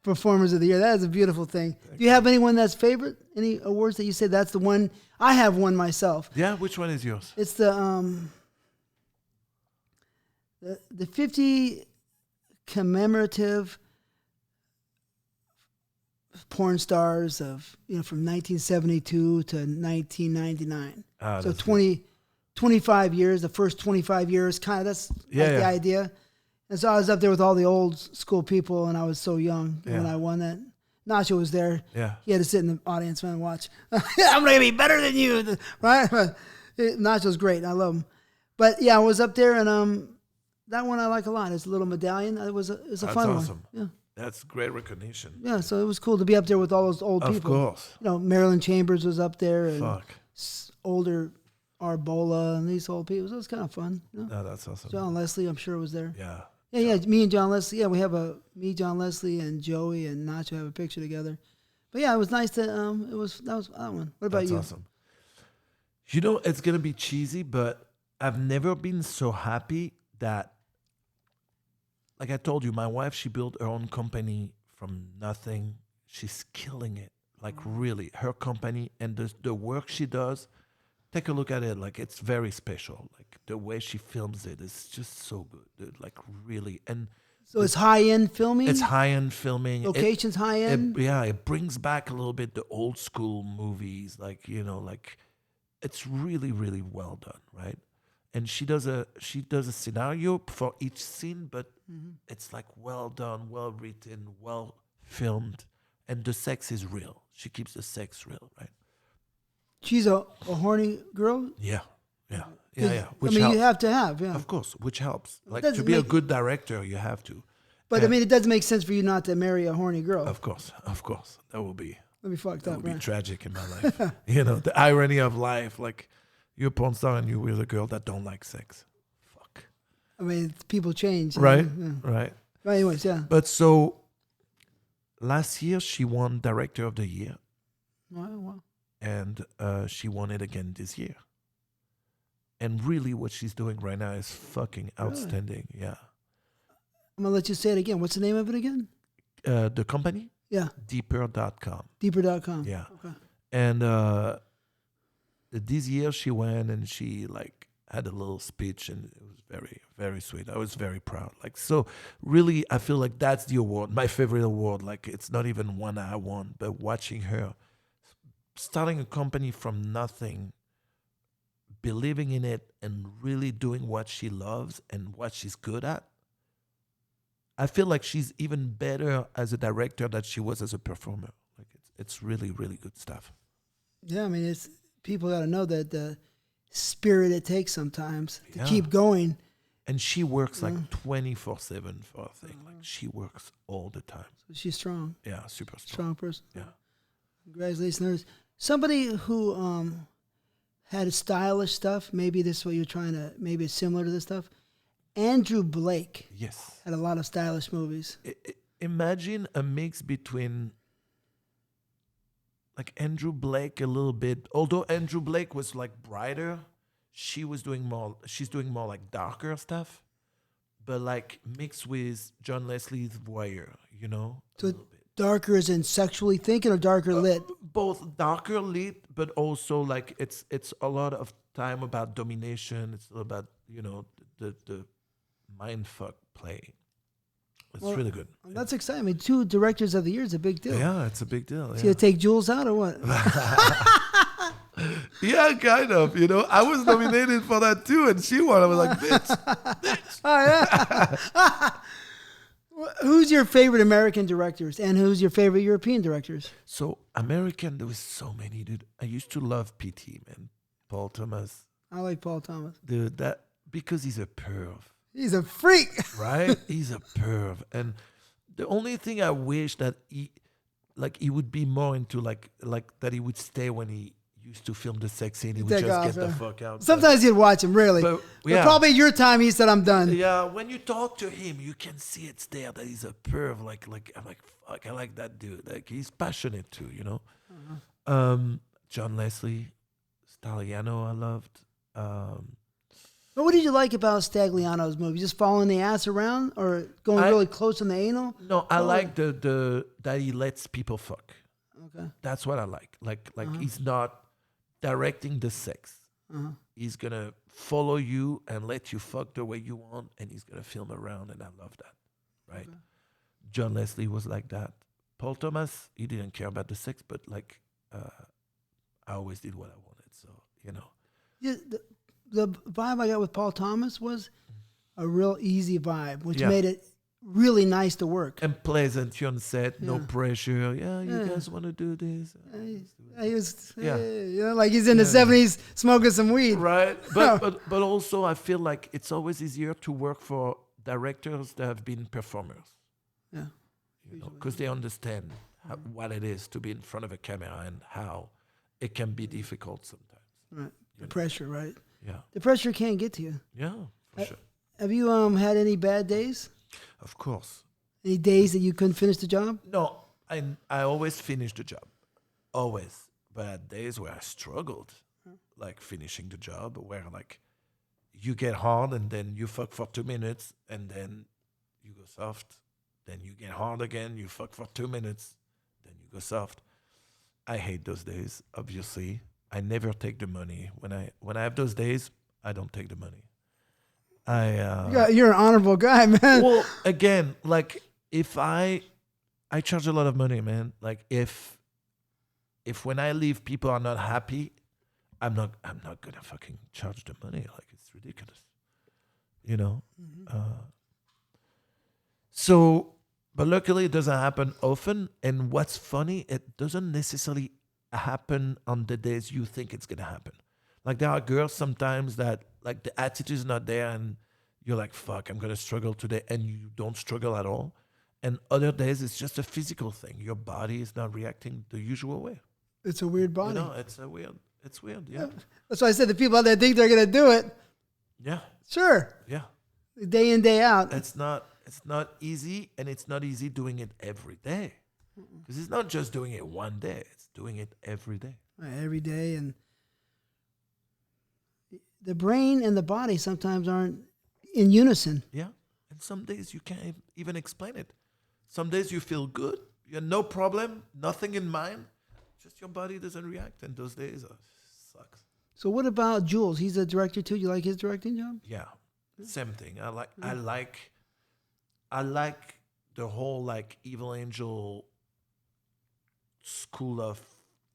performers of the year. That is a beautiful thing. Do you have anyone that's favorite? Any awards that you say that's the one? I have one myself. Yeah, which one is yours? It's the 50 commemorative porn stars of from 1972 to 1999. So 25 years, the first 25 years, kind of that's the idea. And so I was up there with all the old school people, and I was so young when I won that. Nacho was there. Yeah. He had to sit in the audience and watch. I'm going to be better than you, right? But Nacho's great. I love him. But yeah, I was up there, and that one I like a lot. It's a little medallion. It's a fun awesome. one. Yeah. That's great recognition. Yeah, so it was cool to be up there with all those old people. Of course. Marilyn Chambers was up there, and older Arbola and these old people. So it was kind of fun. No, that's awesome. John Leslie, I'm sure, was there. Yeah. Yeah. Me and John Leslie. Yeah, we have John Leslie, and Joey and Nacho have a picture together. But yeah, it was nice to. That was that one. What about you? That's awesome. It's gonna be cheesy, but I've never been so happy that. Like I told you, my wife, she built her own company from nothing. She's killing it. Like really, her company and the work she does. Take a look at it. Like it's very special. Like the way she films it is just so good, dude. Like really, and so it's high-end filming. It's high-end filming. Locations high-end. It brings back a little bit the old school movies. Like like it's really, really well done, right? And she does a scenario for each scene, but it's like well done, well written, well filmed, and the sex is real. She keeps the sex real, right? She's a horny girl? Yeah. Which you have to have, Of course, which helps. Like to be a good director, you have to. But it doesn't make sense for you not to marry a horny girl. Of course. That will be fucked up. That would be tragic in my life. The irony of life, like you're a porn star and you're with a girl that don't like sex. Fuck. I mean, people change. Right? Yeah. Right. But anyways, yeah. But so last year she won Director of the Year. Wow. And she won it again this year. And really what she's doing right now is fucking outstanding. Really? Yeah. I'm going to let you say it again. What's the name of it again? The company? Yeah. Deeper.com. Deeper.com. Yeah. Okay. And this year she went and she like had a little speech, and it was very, very sweet. I was very proud. Like, so really, I feel like that's the award, my favorite award. Like, it's not even one I won, but watching her starting a company from nothing, believing in it, and really doing what she loves and what she's good at. I feel like she's even better as a director than she was as a performer. Like, it's really, really good stuff. Yeah, I mean, it's people got to know that the spirit it takes sometimes to keep going. And she works like 24/7 for a thing. Like, she works all the time. So she's strong. Yeah, super strong. Strong person. Yeah. Congratulations, Norris. Somebody who had stylish stuff. Maybe this is what you're trying to. Maybe it's similar to this stuff. Andrew Blake. Yes. Had a lot of stylish movies. Imagine a mix between like Andrew Blake a little bit. Although Andrew Blake was like brighter, she's doing more like darker stuff. But like mixed with John Leslie's Voyeur, you know? So darker as in sexually thinking or darker lit? Both darker lit, but also like it's a lot of time about domination. It's about, you know, the mind fuck play. It's really good. That's exciting. I mean, 2 directors of the year is a big deal. Yeah, it's a big deal. So you take Jules out or what? Yeah, kind of. You know, I was nominated for that too, and she won. I was like, bitch. Oh, yeah. Who's your favorite American directors, and who's your favorite European directors? So American, there was so many, dude. I used to love PT, man. Paul Thomas. I like Paul Thomas. Dude, because he's a perv. He's a freak. Right? He's a perv. And the only thing I wish that he would be more into like that he would stay when he used to film the sex scene. He would just get the fuck out. Sometimes you'd watch him, really. But probably your time he said, I'm done. Yeah, when you talk to him, you can see it's there that he's a perv. Like I'm like, fuck, I like that dude. Like, he's passionate too, you know? John Leslie, Stagliano, I loved. But what did you like about Stagliano's movie? Just following the ass around or going really close on the anal? No, I like the that he lets people fuck. Okay. That's what I like. Like he's not directing the sex. He's gonna follow you and let you fuck the way you want, and he's gonna film around, and I love that. Right? Okay. John Leslie was like that. Paul Thomas, he didn't care about the sex, but like I always did what I wanted. So, you know. Yeah, the vibe I got with Paul Thomas was a real easy vibe, which made it really nice to work. And pleasant, you on set, no pressure. Yeah, you guys want to do this? He was, you know, like he's in the 70s smoking some weed. Right. But also I feel like it's always easier to work for directors that have been performers. Yeah. You know, because they understand what it is to be in front of a camera and how it can be difficult sometimes. Right. The pressure, right? Yeah. The pressure can't get to you. Yeah, for sure. Have you had any bad days? Of course. Any days that you couldn't finish the job? No, I always finish the job. Always. But at days where I struggled, like finishing the job, where like you get hard and then you fuck for 2 minutes and then you go soft. Then you get hard again, you fuck for 2 minutes, then you go soft. I hate those days, obviously. I never take the money. When I have those days, I don't take the money. You're an honorable guy, man. Well, again, like if I charge a lot of money, man. Like if when I leave, people are not happy, I'm not gonna fucking charge the money. Like, it's ridiculous, you know. But luckily it doesn't happen often. And what's funny, it doesn't necessarily happen on the days you think it's gonna happen. Like, there are girls sometimes that like the attitude is not there, and you're like, fuck, I'm gonna struggle today, and you don't struggle at all. And other days it's just a physical thing. Your body is not reacting the usual way. It's a weird body. You know, it's weird. Yeah. That's why I said the people out there think they're gonna do it. Yeah. Sure. Yeah. Day in, day out. It's not easy, and it's not easy doing it every day. Because it's not just doing it one day, it's doing it every day. Every day. And the brain and the body sometimes aren't in unison. Yeah. And some days you can't even explain it. Some days you feel good, you have no problem, nothing in mind, just your body doesn't react. And those days sucks. So what about Jules? He's a director too. You like his directing job? Yeah, same thing. I like the whole like Evil Angel school of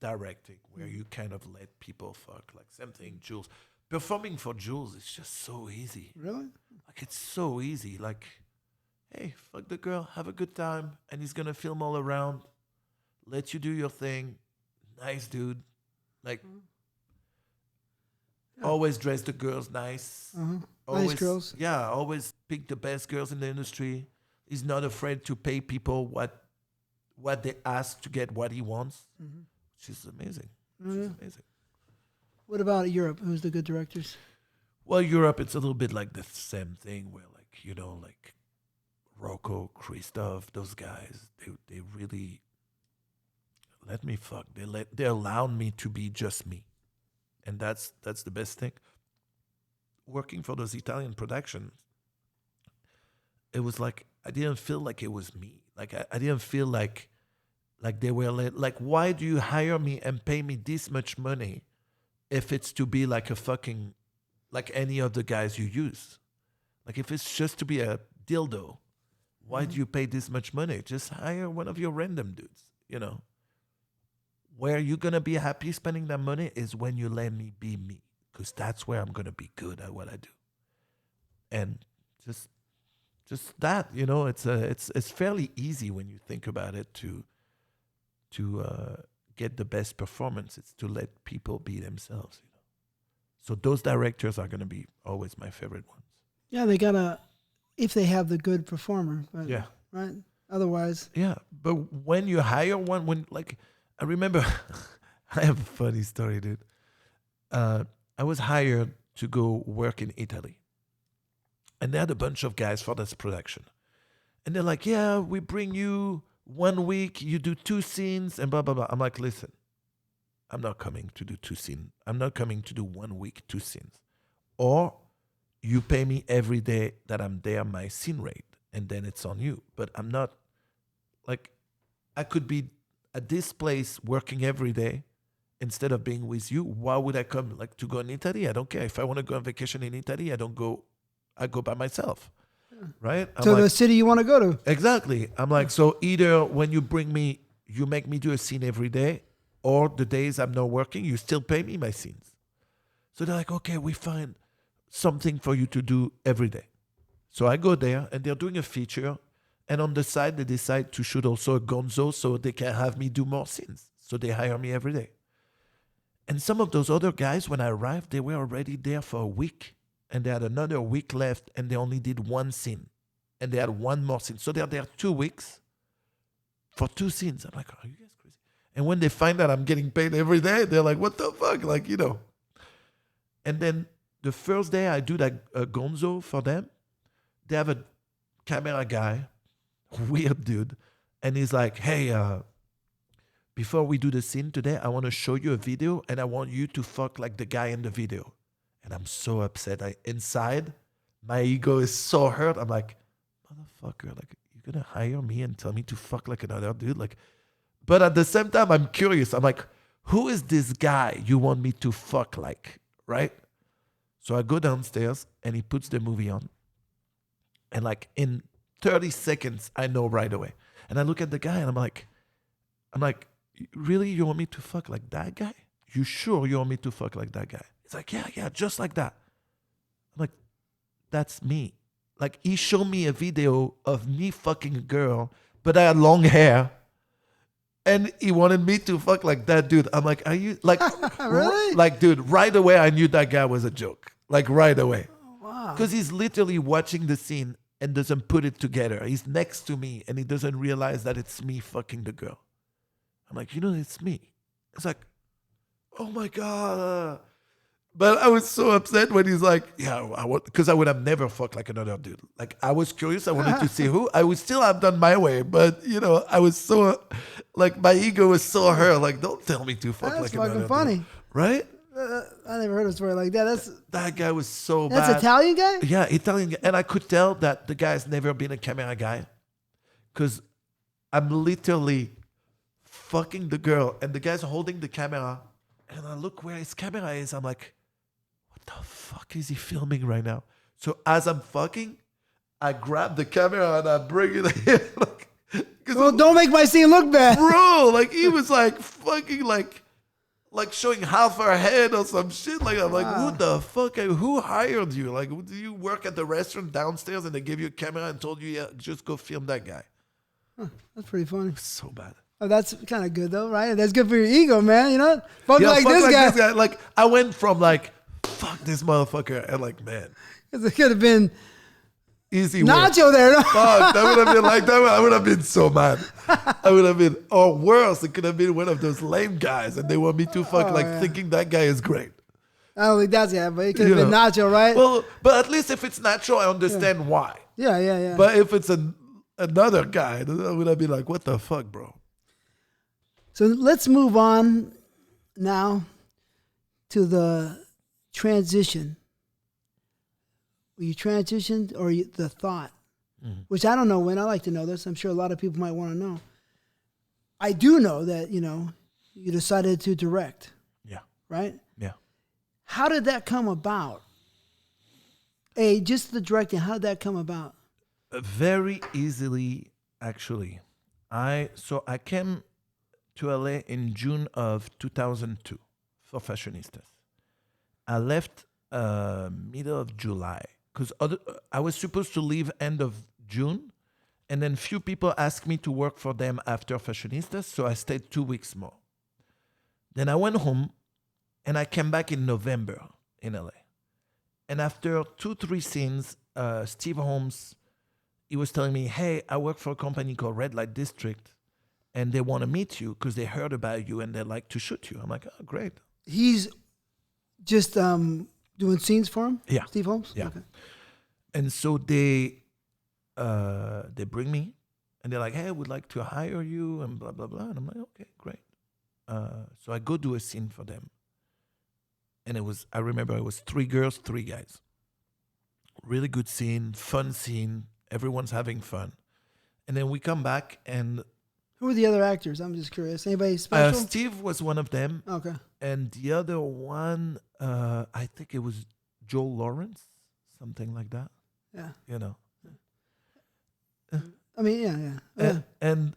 directing where you kind of let people fuck. Like same thing, Jules. Performing for Jules is just so easy. Really? Like it's so easy. Like, hey, fuck the girl, have a good time, and he's gonna film all around, let you do your thing. Nice dude. Like always dress the girls nice. Always, Nice girls. Yeah, always pick the best girls in the industry. He's not afraid to pay people what they ask to get what he wants. She's amazing. She's amazing. What about Europe? Who's the good directors? Well, Europe, it's a little bit like the same thing where, like, you know, like Rocco, Christoph, those guys, they really let me fuck. They allowed me to be just me. And that's the best thing. Working for those Italian productions, it was like, I didn't feel like it was me. Like, I didn't feel like they were like, why do you hire me and pay me this much money if it's to be like a fucking, like any of the guys you use? Like, if it's just to be a dildo, why do you pay this much money? Just hire one of your random dudes, you know? Where you're going to be happy spending that money is when you let me be me, because that's where I'm going to be good at what I do. And just that, you know, it's fairly easy when you think about it to get the best performance. It's to let people be themselves, you know. So those directors are going to be always my favorite ones. Yeah, they gotta, if they have the good performer. But, Yeah. Right. Otherwise. Yeah, but when you hire one, I remember, I have a funny story, dude. I was hired to go work in Italy. And they had a bunch of guys for this production. And they're like, yeah, we bring you 1 week, you do 2 scenes, and blah, blah, blah. I'm like, listen, I'm not coming to do 2 scenes. I'm not coming to do 1 week, 2 scenes. Or you pay me every day that I'm there, my scene rate, and then it's on you. But I'm not, like, I could be at this place working every day instead of being with you. Why would I come, like, to go in Italy? I don't care. If I want to go on vacation in Italy, I go by myself, right? To the city you want to go to. Exactly. I'm like, so either when you bring me, you make me do a scene every day, or the days I'm not working, you still pay me my scenes. So they're like, okay, we find something for you to do every day. So I go there, and they're doing a feature, and on the side, they decide to shoot also a gonzo so they can have me do more scenes. So they hire me every day. And some of those other guys, when I arrived, they were already there for a week. And they had another week left, and they only did 1 scene. And they had 1 more scene. So they're there 2 weeks for 2 scenes. I'm like, are you guys crazy? And when they find out I'm getting paid every day, they're like, what the fuck? Like, you know. And then the first day I do that gonzo for them, they have a camera guy, weird dude. And he's like, hey, before we do the scene today, I want to show you a video, and I want you to fuck like the guy in the video. And I'm so upset. Inside, my ego is so hurt. I'm like, motherfucker, like, you're going to hire me and tell me to fuck like another dude? Like, but at the same time, I'm curious. I'm like, who is this guy you want me to fuck like, right? So I go downstairs, and he puts the movie on. And like in 30 seconds, I know right away. And I look at the guy, and I'm like, really? You want me to fuck like that guy? You sure you want me to fuck like that guy? It's like, yeah, just like that. I'm like, that's me. Like, he showed me a video of me fucking a girl, but I had long hair. And he wanted me to fuck like that dude. I'm like, are you, like, really? Like, dude, right away, I knew that guy was a joke. Like, right away. Wow. Because he's literally watching the scene and doesn't put it together. He's next to me, and he doesn't realize that it's me fucking the girl. I'm like, you know, it's me. It's like, oh my God. But I was so upset when he's like, yeah, because I would have never fucked like another dude. Like, I was curious. I wanted to see who. I would still have done my way. But, you know, I was so, like, my ego was so hurt. Like, don't tell me to fuck like another dude. That's fucking funny. Right? I never heard a story like that. That guy was so bad. That's Italian guy? Yeah, Italian guy. And I could tell that the guy's never been a camera guy. Because I'm literally fucking the girl, and the guy's holding the camera, And I look where his camera is. I'm like, what the fuck is he filming right now? So as I'm fucking, I grab the camera and I bring it in. Well, don't make my scene look bad. Bro, like he was like fucking like showing half her head or some shit. Like I'm like, what the fuck? Who hired you? Like, do you work at the restaurant downstairs and they gave you a camera and told you, yeah, just go film that guy? Huh, that's pretty funny. So bad. Oh, that's kind of good though, right? That's good for your ego, man. You know, fuck like this guy. Like I went from like, fuck this motherfucker, and like, man, it could have been easy Nacho work. there. No? Fuck, that would have been like that. I would have been so mad. I would have been, or worse, it could have been one of those lame guys, and they want me to fuck, thinking that guy is great. I don't think that's but it could have been Nacho, right? Well, but at least if it's Nacho, I understand why. Yeah. But if it's another guy, I would have been like, what the fuck, bro? So let's move on now to the transition. You transitioned or the thought, which I don't know when. I like to know this. I'm sure a lot of people might want to know. I do know that, you decided to direct. Yeah. Right? Yeah. How did that come about? Just the directing, how did that come about? Very easily, actually. I came to LA in June of 2002 for Fashionistas. I left middle of July because I was supposed to leave end of June, and then few people asked me to work for them after Fashionistas, so I stayed 2 weeks more. Then I went home, and I came back in November in LA. And after 2-3 scenes, Steve Holmes, he was telling me, hey, I work for a company called Red Light District, and they want to meet you because they heard about you and they like to shoot you. I'm like, oh, great. He's just doing scenes for him? Yeah. Steve Holmes? Yeah. Okay. And so they bring me and they're like, hey, we'd like to hire you and blah, blah, blah. And I'm like, okay, great. So I go do a scene for them. And I remember it was 3 girls, 3 guys. Really good scene, fun scene. Everyone's having fun. And then we come back and... Who were the other actors? I'm just curious. Anybody special? Steve was one of them. Okay. And the other one, I think it was Joel Lawrence, something like that. Yeah. I mean, yeah. And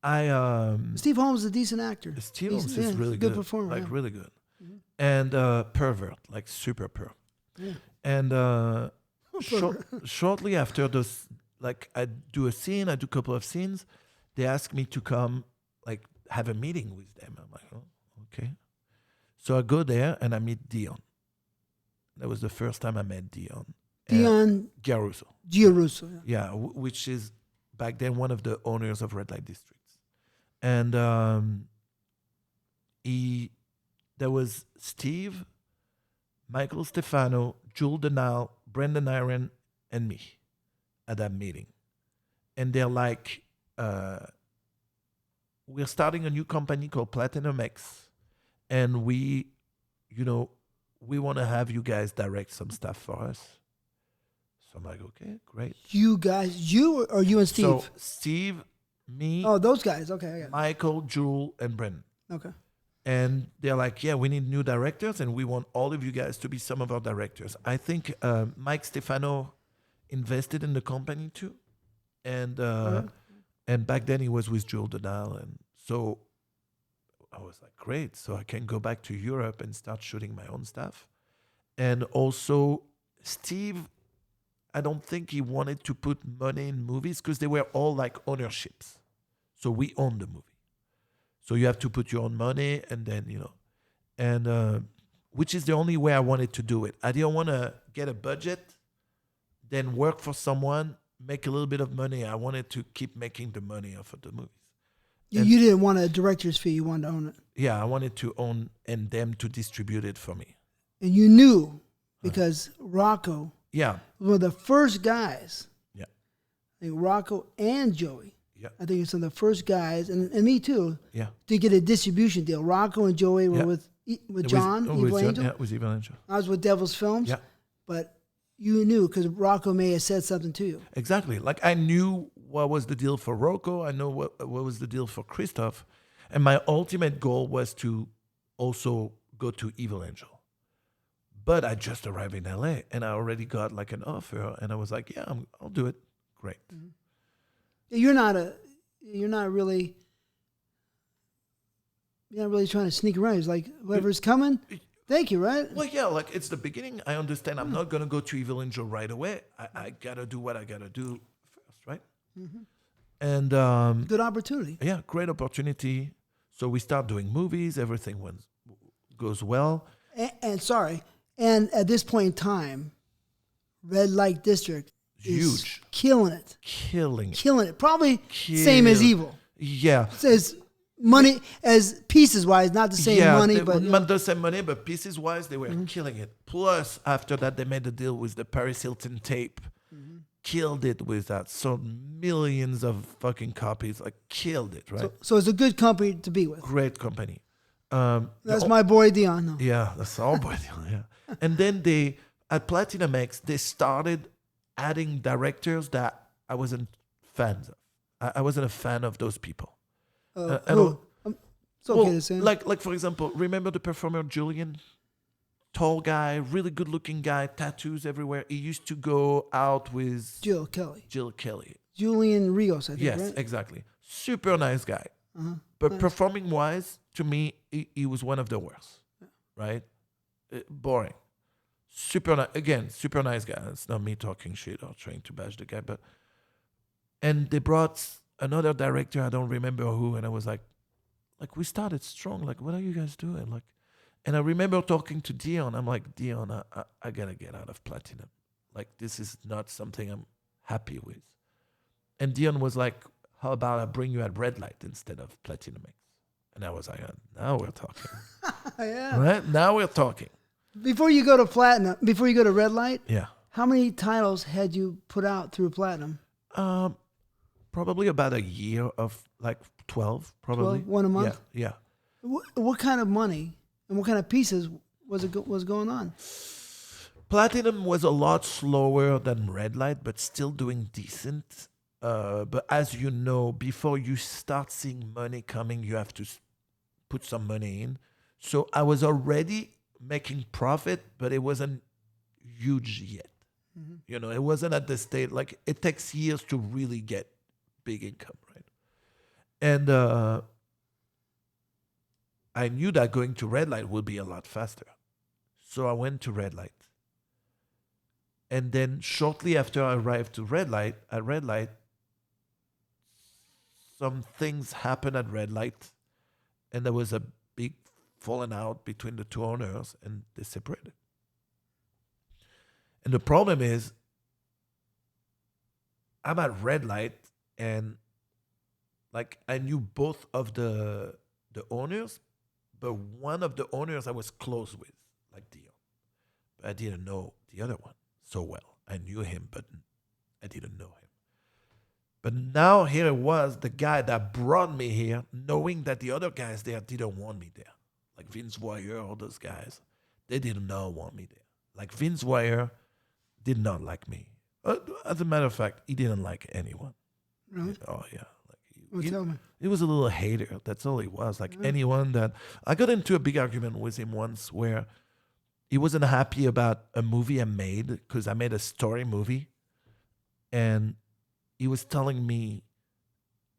I... Steve Holmes is a decent actor. Steve Holmes is really good. Good performer. Like, really good. Mm-hmm. And pervert, like super perv. Yeah. And shortly after those... Like I do a scene, I do a couple of scenes. They ask me to come, like have a meeting with them. I'm like, oh, okay. So I go there and I meet Dion. That was the first time I met Dion. Dion Giarusso. Giarusso. Yeah, which is back then one of the owners of Red Light Districts. And there was Steve, Michael Stefano, Jules Denal, Brendan Iron, and me at that meeting. And they're like, we're starting a new company called Platinum X, and we want to have you guys direct some stuff for us. So I'm like, okay, great. You guys, you and Steve? So Steve, me. Oh, those guys. Okay, I got it. Michael, Jewel, and Brendan. Okay. And they're like, yeah, we need new directors, and we want all of you guys to be some of our directors. I think Mike Stefano invested in the company too, and back then he was with Joel Denal, and so I was like, great, so I can go back to Europe and start shooting my own stuff. And also Steve, I don't think he wanted to put money in movies because they were all like ownerships, so we own the movie, so you have to put your own money, and then and which is the only way I wanted to do it. I didn't want to get a budget, then work for someone, make a little bit of money. I wanted to keep making the money off of the movies. You didn't want a director's fee. You wanted to own it. Yeah, I wanted to own and them to distribute it for me. And you knew because Rocco was one of the first guys. Yeah. I think Rocco and Joey. Yeah. I think it's some of the first guys, and me too, Yeah. to get a distribution deal. Rocco and Joey were with John, Evil Angel. Yeah, with Evil Angel. I was with Devil's Films. Yeah. But you knew because Rocco may have said something to you. Exactly. Like I knew what was the deal for Rocco. I know what was the deal for Christoph. And my ultimate goal was to also go to Evil Angel. But I just arrived in LA and I already got like an offer, and I was like, yeah, I'll do it. Great. Mm-hmm. You're not really trying to sneak around. It's like whoever's coming, thank you, right? Well, yeah, like it's the beginning. I understand. I'm not gonna go to Evil Angel right away. I gotta do what I gotta do first, right? Mm-hmm. And good opportunity. Yeah, great opportunity. So we start doing movies. Everything goes well. And at this point in time, Red Light District is huge, killing it. Killing it. Probably same as Evil. Yeah. As money, as pieces wise, not the same money, but not the same money, but pieces wise, they were killing it. Plus, after that, they made a deal with the Paris Hilton tape. Killed it with that. Sold millions of fucking copies. Like killed it, right? So it's a good company to be with. Great company. That's my boy Dion. No. Yeah, that's our boy Dion. Yeah. And then at Platinum X, they started adding directors that I wasn't fans of. I wasn't a fan of those people. It's okay to say. Like for example, remember the performer Julian? Tall guy, really good looking guy, tattoos everywhere. He used to go out with Jill Kelly. Julian Rios, I think, yes, right? exactly. Super nice guy. But performing wise, to me, he was one of the worst. Right? Boring. Super nice guy. It's not me talking shit or trying to bash the guy, and they brought another director, I don't remember who, and I was like we started strong. Like, what are you guys doing? Like, and I remember talking to Dion. I'm like, Dion, I gotta get out of Platinum. Like, this is not something I'm happy with. And Dion was like, how about I bring you at Red Light instead of Platinum X? And I was like, now we're talking. Yeah. Right? Now we're talking. Before you go to Red Light, yeah. How many titles had you put out through Platinum? Probably about a year of like 12, probably. 12, one a month? Yeah. What kind of money and what kind of pieces was going on? Platinum was a lot slower than Red Light, but still doing decent. But as you know, before you start seeing money coming, you have to put some money in. So I was already making profit, but it wasn't huge yet. Mm-hmm. You know, it wasn't at the state, like it takes years to really get big income, right? And I knew that going to Red Light would be a lot faster. So I went to Red Light. And then shortly after I arrived at Red Light, some things happened at Red Light, and there was a big falling out between the two owners, and they separated. And the problem is, I'm at Red Light, and like I knew both of the owners, but one of the owners I was close with, like Dion. But I didn't know the other one so well. I knew him, but I didn't know him. But now here it was, the guy that brought me here, knowing that the other guys there didn't want me there. Like Vince Voyer, all those guys, they did not want me there. Like Vince Voyer did not like me. As a matter of fact, he didn't like anyone. Really? Oh, yeah. He was a little hater. That's all he was. Like anyone that... I got into a big argument with him once where he wasn't happy about a movie I made because I made a story movie. And he was telling me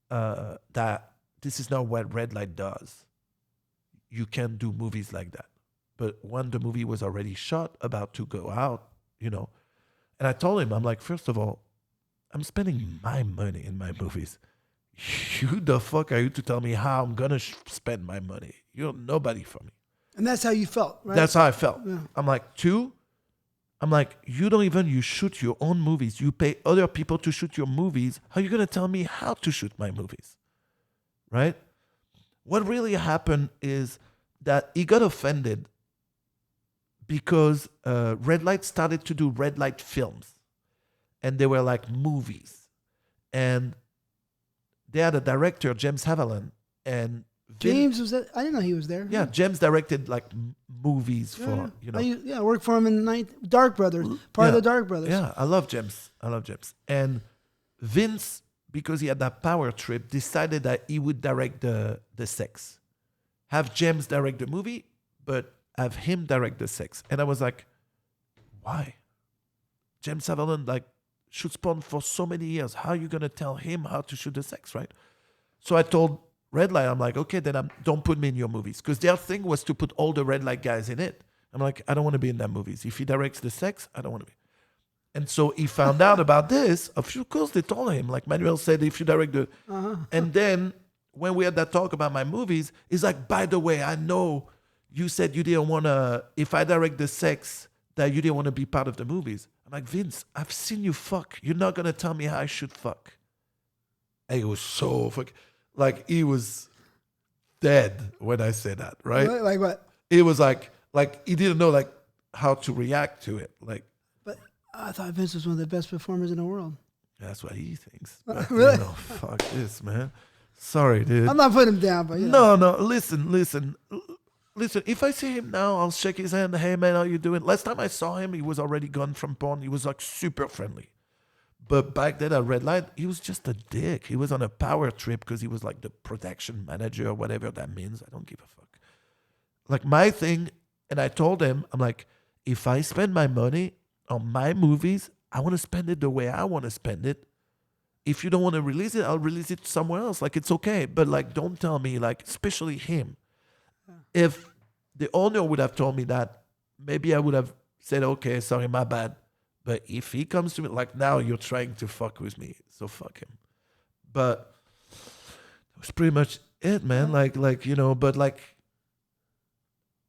that this is not what Red Light does. You can't do movies like that. But when the movie was already shot, about to go out, you know, and I told him, I'm like, first of all, I'm spending my money in my movies. You the fuck are you to tell me how I'm going to spend my money? You're nobody for me. And that's how you felt, right? That's how I felt. Yeah. I'm like, you shoot your own movies. You pay other people to shoot your movies. How are you going to tell me how to shoot my movies? Right? What really happened is that he got offended because Red Light started to do Red Light films. And they were like movies. And they had a director, James Haviland. And James was that? I didn't know he was there. Yeah, James directed like movies for, you know. I worked for him in Dark Brothers, part of the Dark Brothers. Yeah, I love James. And Vince because he had that power trip, decided that he would direct the sex. Have James direct the movie, but have him direct the sex. And I was like, why? James Sutherland like shoots porn for so many years. How are you gonna tell him how to shoot the sex, right? So I told Red Light, I'm like, okay, then don't put me in your movies. Because their thing was to put all the Red Light guys in it. I'm like, I don't want to be in that movies. If he directs the sex, I don't want to be. And so he found out about this. Of course, they told him. Like Manuel said, if you direct the... And then when we had that talk about my movies, he's like, by the way, I know you said you didn't want to... If I direct the sex, that you didn't want to be part of the movies. I'm like, Vince, I've seen you fuck. You're not going to tell me how I should fuck. And he was so fuck... Like, he was dead when I said that, right? Like what? It was like he didn't know, like, how to react to it. Like... I thought Vince was one of the best performers in the world. That's what he thinks. But, really? Fuck this, man. Sorry, dude. I'm not putting him down, but No. Listen. If I see him now, I'll shake his hand. Hey, man, how you doing? Last time I saw him, he was already gone from porn. He was like super friendly. But back then at Red Light, he was just a dick. He was on a power trip because he was like the production manager or whatever that means. I don't give a fuck. Like my thing, and I told him, I'm like, if I spend my money on my movies, I want to spend it the way I want to spend it. If you don't want to release it, I'll release it somewhere else. Like, it's okay. But, like, don't tell me, like, especially him. If the owner would have told me that, maybe I would have said, okay, sorry, my bad. But if he comes to me, like, now you're trying to fuck with me, so fuck him. But that was pretty much it, man. Like, but, like,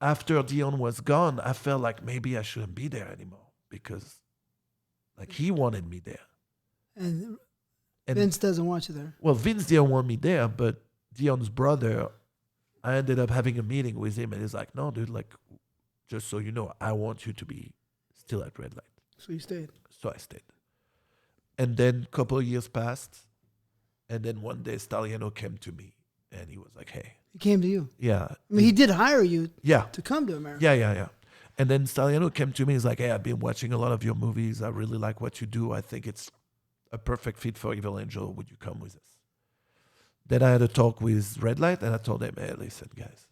after Dion was gone, I felt like maybe I shouldn't be there anymore. Because, like, he wanted me there. And Vince doesn't want you there. Well, Vince didn't want me there, but Dion's brother, I ended up having a meeting with him, and he's like, no, dude, like, just so you know, I want you to be still at Red Light. So you stayed. So I stayed. And then a couple of years passed, and then one day Staliano came to me, and he was like, hey. He came to you? Yeah. I mean, he did hire you to come to America. Yeah. And then Staliano came to me. He's like, hey, I've been watching a lot of your movies. I really like what you do. I think it's a perfect fit for Evil Angel. Would you come with us? Then I had a talk with Red Light, and I told them, hey, listen, guys.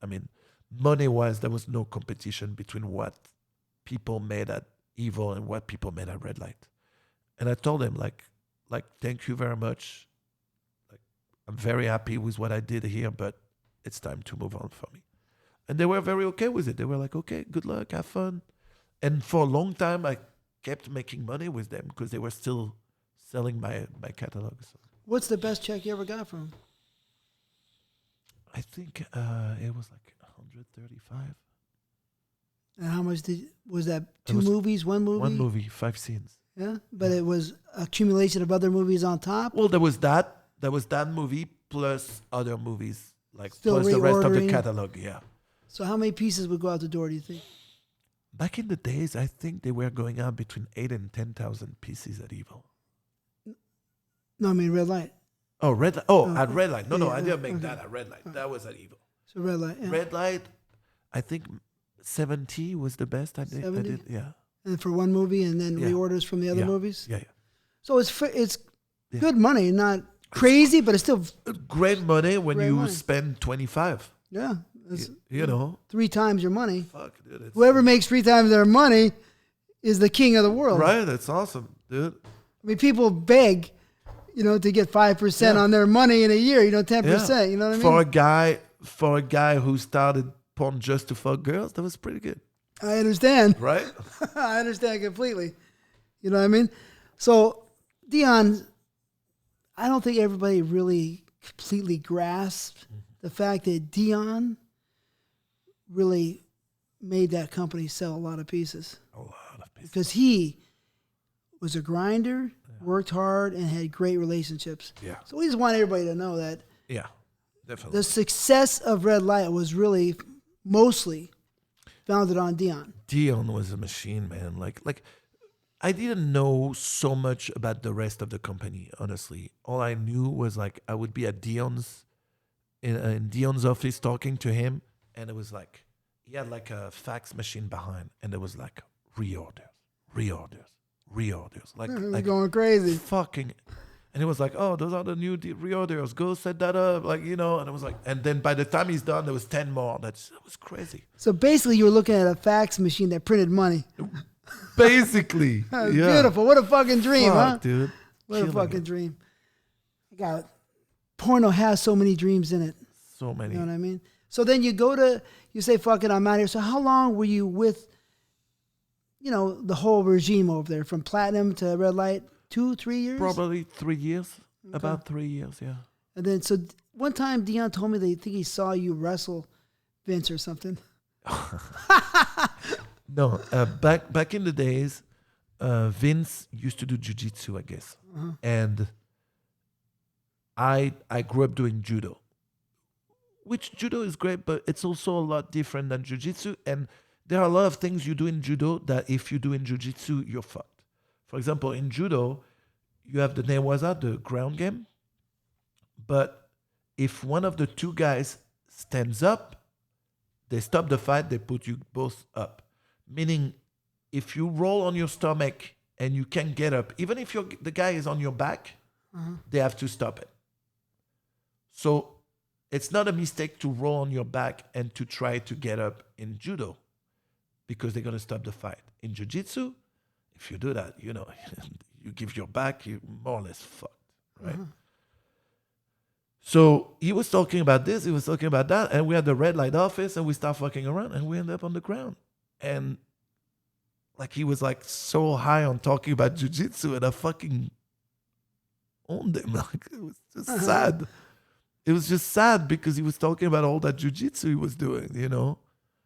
I mean, money-wise, there was no competition between what people made at Evil and what people made at Red Light. And I told them, like, thank you very much. Like, I'm very happy with what I did here, but it's time to move on for me. And they were very okay with it. They were like, okay, good luck, have fun. And for a long time, I kept making money with them because they were still selling my catalog. So. What's the best check you ever got from him? I think it was like 135. And how much was that? Two movies, one movie? One movie, 5 scenes. Yeah, but it was accumulation of other movies on top? Well, there was that movie plus other movies, like Still plus the rest of the reordering. catalog, yeah. So how many pieces would go out the door, do you think? Back in the days, I think they were going out between 8,000 and 10,000 pieces at Evil. No, I mean Red Light. Oh, Red Light. Oh, at Red Light. No, I didn't make okay. that at Red Light. That was at Evil. So Red Light, yeah. Red Light, I think 70 was the best I did. 70? Yeah. And for one movie and then reorders from the other movies? Yeah. So it's good money, not crazy, but it's still... Great money when Great you money. spend 25. Yeah. You know. 3 times your money. Fuck, dude. Whoever makes 3 times their money is the king of the world. Right? That's awesome, dude. I mean, people beg, to get 5% on their money in a year, 10%, Yeah. you know what I mean? For a guy who started porn just to fuck girls, that was pretty good. I understand. Right? I understand completely. You know what I mean? So, Dion, I don't think everybody really completely grasped the fact that Dion really made that company sell a lot of pieces. A lot of pieces. Because he was a grinder, worked hard, and had great relationships. Yeah. So we just want everybody to know that Yeah, definitely. the success of Red Light was really mostly founded on Dion. Dion was a machine, man. Like I didn't know so much about the rest of the company, honestly. All I knew was like I would be at Dion's in Dion's office talking to him, and it was like he had like a fax machine behind, and there was like reorders. Like Going crazy. fucking, And he was like, "Oh, those are the new reorders. Go set that up." Like, you know, and I was like, and then by the time he's done, there was 10 more. That was crazy. So basically, you were looking at a fax machine that printed money. Basically. Yeah. Beautiful. What a fucking dream, Fuck, huh? dude. What a Killing fucking it. dream. God, porno has so many dreams in it. So many. You know what I mean? So then you say, fuck it, I'm out here. So how long were you with, the whole regime over there, from platinum to red light? 2-3 years? Probably 3 years. Okay. About 3 years, yeah. And then, so one time Dion told me they think he saw you wrestle Vince or something. No, back in the days, Vince used to do jiu-jitsu, I guess. Uh-huh. And I grew up doing judo, which judo is great, but it's also a lot different than jiu-jitsu. And there are a lot of things you do in judo that if you do in jiu-jitsu, you're fucked. For example, in judo, you have the newaza, the ground game. But if one of the two guys stands up, they stop the fight, they put you both up. Meaning, if you roll on your stomach and you can't get up, even if the guy is on your back, they have to stop it. So it's not a mistake to roll on your back and to try to get up in judo because they're going to stop the fight. In jiu-jitsu, if you do that, you give your back, you're more or less fucked, right? So he was talking about this, he was talking about that, and we had the red light office, and we start fucking around, and we end up on the ground. And like he was like so high on talking about jiu-jitsu, and I fucking owned him. Like it was just sad. It was just sad because he was talking about all that jiu-jitsu he was doing, and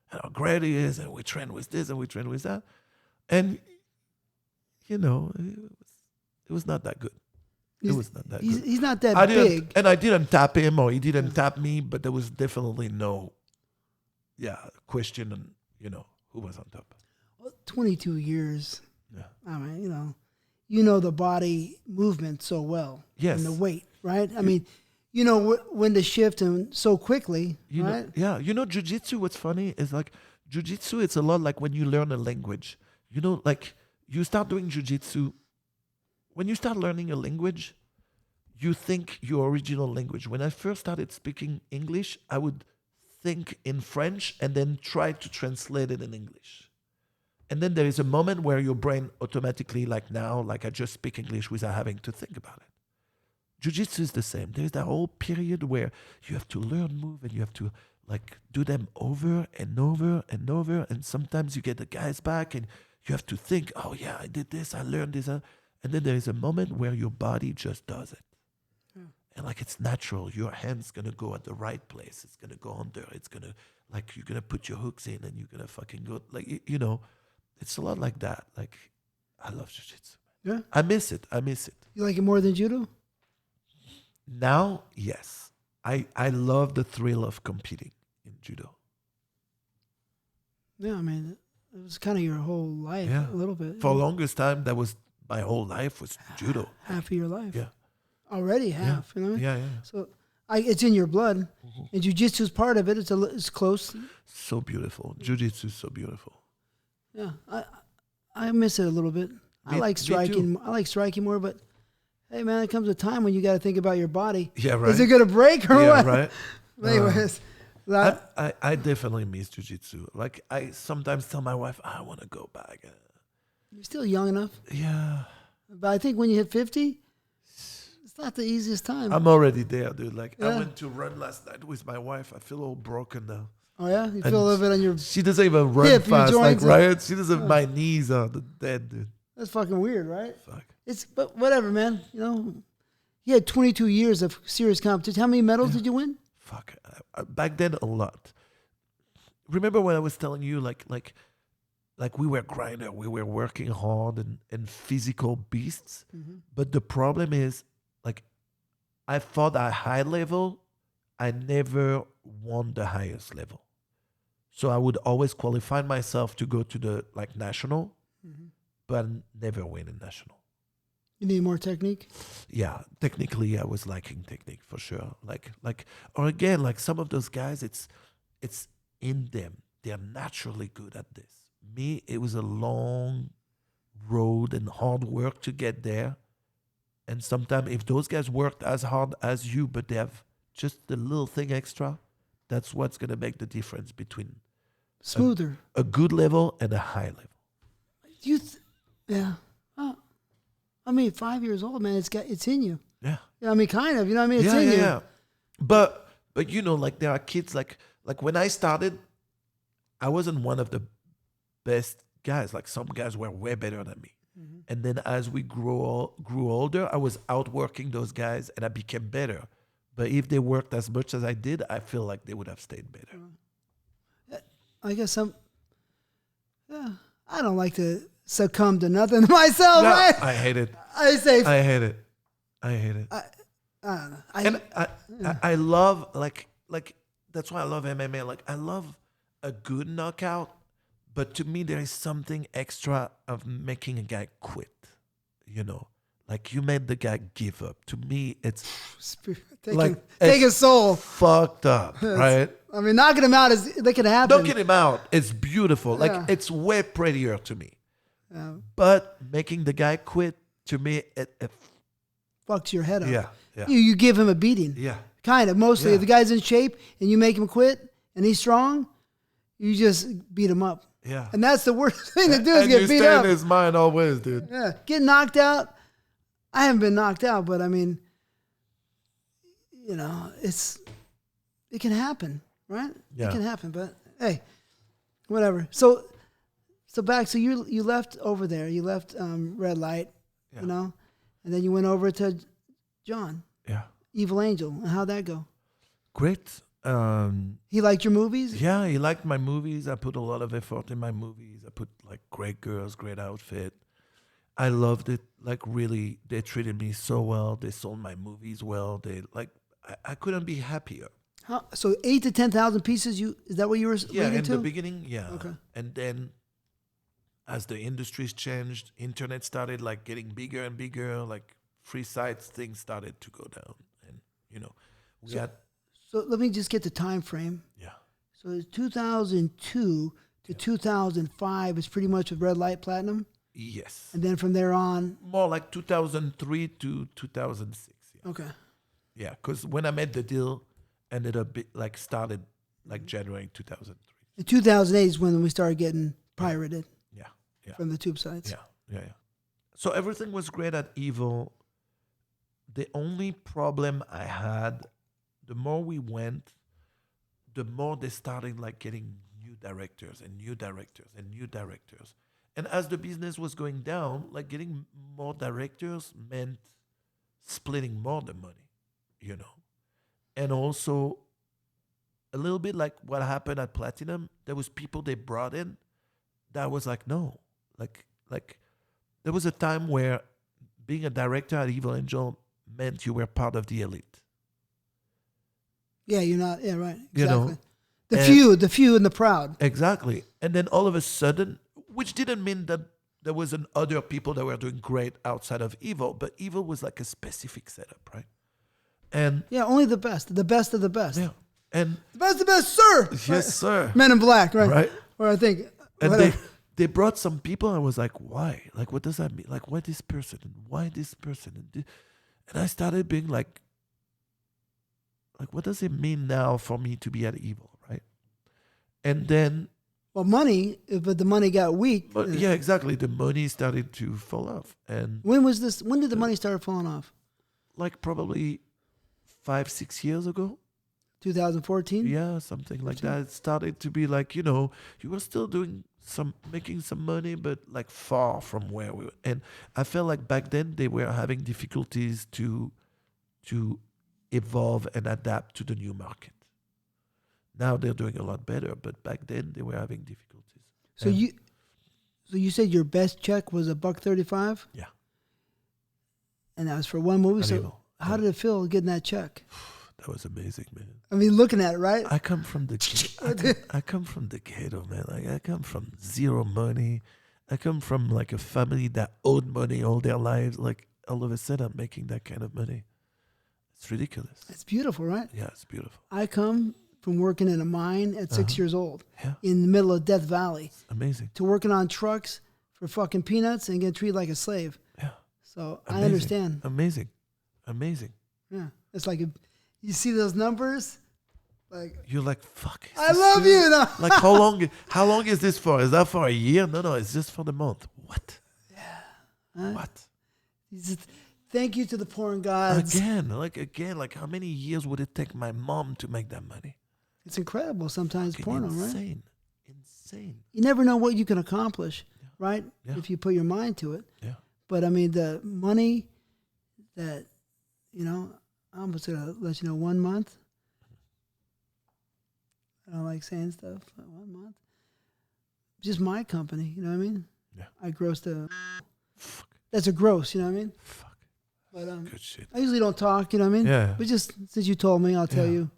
how great he is, and we train with this, and we train with that. And it was not that good. It was not that good. He's not that big. And I didn't tap him or he didn't tap me, but there was definitely no question on, who was on top. Well, 22 years. Yeah. I mean, the body movement so well. Yes. And the weight, right? I mean, when to shift and so quickly, right? Jiu-jitsu, what's funny is like, jiu-jitsu, it's a lot like when you learn a language. Like you start doing jiu-jitsu, when you start learning a language, you think your original language. When I first started speaking English, I would think in French and then try to translate it in English. And then there is a moment where your brain automatically, like I just speak English without having to think about it. Jiu-jitsu is the same. There's that whole period where you have to learn move and you have to do them over and over and over. And sometimes you get the guys back and you have to think, oh yeah, I did this, I learned this. And then there is a moment where your body just does it. Yeah. And it's natural. Your hand's going to go at the right place. It's going to go under. It's going to, you're going to put your hooks in and you're going to fucking go, it's a lot like that. I love jiu-jitsu. Yeah. I miss it. You like it more than judo? Now, yes. I love the thrill of competing in judo. Yeah, I mean, it was kind of your whole life a little bit. For the longest time, that was my whole life was judo. Half of your life. Yeah. Already half, you know what I mean? Yeah. So it's in your blood. And jiu-jitsu is part of it. It's close. So beautiful. Jiu-jitsu is so beautiful. Yeah. I miss it a little bit. I like striking. I like striking more, but hey, man, it comes a time when you got to think about your body. Yeah, right. Is it going to break or what? Yeah, right. Anyways. I definitely miss jiu-jitsu. I sometimes tell my wife, I want to go back. You're still young enough. Yeah. But I think when you hit 50, it's not the easiest time. I'm already there, dude. I went to run last night with my wife. I feel all broken now. Oh, yeah? You feel a little bit on your She doesn't even run hip, fast, joints, right? She doesn't, my knees are dead, dude. That's fucking weird, right? Fuck. But whatever, man. You had 22 years of serious competition. How many medals did you win? Fuck. Back then, a lot. Remember when I was telling you, we were grinder, we were working hard and physical beasts. Mm-hmm. But the problem is, I fought at high level. I never won the highest level. So I would always qualify myself to go to the national, but never win in national. You need more technique? Yeah, technically I was lacking technique for sure. Or again, some of those guys, it's in them. They're naturally good at this. Me, it was a long road and hard work to get there. And sometimes if those guys worked as hard as you, but they have just the little thing extra, that's what's going to make the difference between smoother, a good level and a high level. Yeah. I mean, 5 years old, man. It's in you. Yeah. I mean, kind of. You know what I mean? It's in you. Yeah. But you know, like there are kids like when I started, I wasn't one of the best guys. Like some guys were way better than me. Mm-hmm. And then as we grew older, I was outworking those guys and I became better. But if they worked as much as I did, I feel like they would have stayed better. I guess I don't like to succumb to nothing myself, No, right? I hate it. I hate it. I hate it. I don't know. I love like that's why I love MMA. Like I love a good knockout, but to me there is something extra of making a guy quit. You know, like you made the guy give up. To me, it's take his soul. Fucked up, right? I mean, knocking him out that can happen. Knocking him out, it's beautiful. Like it's way prettier to me. Yeah. But making the guy quit, to me, it fucks your head up. Yeah. You give him a beating. Yeah. Kind of. Mostly, if the guy's in shape and you make him quit and he's strong, you just beat him up. Yeah. And that's the worst thing to do is get beat up. And you stay in his mind always, dude. Yeah. Get knocked out. I haven't been knocked out, but I mean, you know, it can happen, right? Yeah. It can happen, but hey, whatever. So back, so you left over there. You left Red Light, you know, and then you went over to John. Yeah. Evil Angel. And how'd that go? Great. He liked your movies? Yeah, he liked my movies. I put a lot of effort in my movies. I put like great girls, great outfit. I loved it. Like really, they treated me so well. They sold my movies well. They like I couldn't be happier. So 8,000 to 10,000 pieces. Is that what you were leading to? In the beginning, yeah. Okay. And then as the industries changed, internet started like getting bigger and bigger. Like free sites, things started to go down, and you know, So let me just get the time frame. Yeah. So it's 2002 to 2005 is pretty much with Red Light Platinum. Yes. And then from there on, more like 2003 to 2006. Yeah. Okay. Yeah, because when I made the deal, ended up started like January 2003. In 2008 is when we started getting pirated. Yeah. From the tube sites. Yeah. So everything was great at Evil. The only problem I had, the more we went, the more they started like getting new directors and new directors and new directors. And as the business was going down, like getting more directors meant splitting more the money, you know. And also a little bit like what happened at Platinum, there was people they brought in that was like, no. Like there was a time where being a director at Evil Angel meant you were part of the elite. Yeah, you're not. Yeah, right. Exactly. You know, the few and the proud. Exactly. And then all of a sudden, which didn't mean that there wasn't other people that were doing great outside of Evil, but Evil was like a specific setup, right? And only the best of the best. Yeah. And the best of the best, sir. Yes, right. sir. Men in Black, right? Right. Or I think. And they brought some people. I was like, why? Like, what does that mean? Like, why this person? And why this person? And I started being like, what does it mean now for me to be at Evil, right? And then... Well, money, but the money got weak. But yeah, exactly. The money started to fall off. And when was this? When did the money start falling off? Like probably 5-6 years ago. 2014? Yeah, something like that. It started to be like, you know, you were still making some money, but like far from where we were. And I felt like back then they were having difficulties to evolve and adapt to the new market. Now they're doing a lot better, but back then they were having difficulties. So you said your best check was $135? Yeah. And that was for one movie. So how did it feel getting that check? That was amazing, man. I mean, looking at it, right? I come from the I come from the ghetto, man. Like I come from zero money. I come from like a family that owed money all their lives. Like all of a sudden, I'm making that kind of money. It's ridiculous. It's beautiful, right? Yeah, it's beautiful. I come from working in a mine at 6 years old, in the middle of Death Valley. It's amazing. To working on trucks for fucking peanuts and getting treated like a slave. Yeah. So Amazing. I understand. Amazing. Yeah, it's like you see those numbers, like You're like, fuck. I love you. No. Like how long is this for? Is that for a year? No, it's just for the month. What? Yeah. What? Thank you to the porn gods. Again, like how many years would it take my mom to make that money? It's incredible sometimes, porno, right? Insane. You never know what you can accomplish, right? Yeah. If you put your mind to it. Yeah. But I mean, the money that, I'm just going to let you know, 1 month. I don't like saying stuff. 1 month. Just my company, you know what I mean? Yeah. I grossed Fuck. that's a gross, you know what I mean? Fuck. But Good shit. I usually don't talk, you know what I mean? Yeah. But just since you told me, I'll tell you.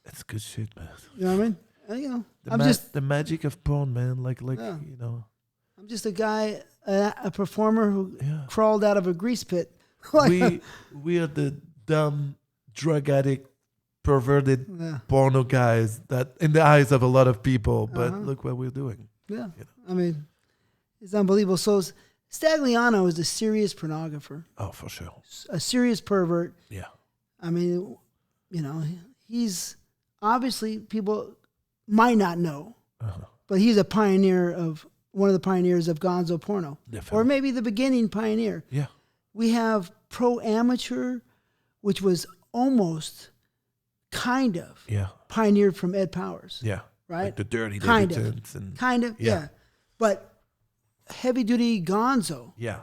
That's good shit, man. You know what I mean? I'm just the magic of porn, man. Like Yeah. I'm just a guy, a performer who crawled out of a grease pit. we are the dumb, drug addict, perverted porno guys that in the eyes of a lot of people. But look what we're doing. Yeah, I mean, it's unbelievable. So Stagliano is a serious pornographer. Oh, for sure. A serious pervert. Yeah. I mean, he's obviously people might not know, but he's one of the pioneers of gonzo porno. Definitely. Or maybe the beginning pioneer. Yeah. We have pro amateur, which was almost kind of pioneered from Ed Powers. Yeah. Right? Like the dirty kind debutants of, yeah. But heavy duty gonzo. Yeah.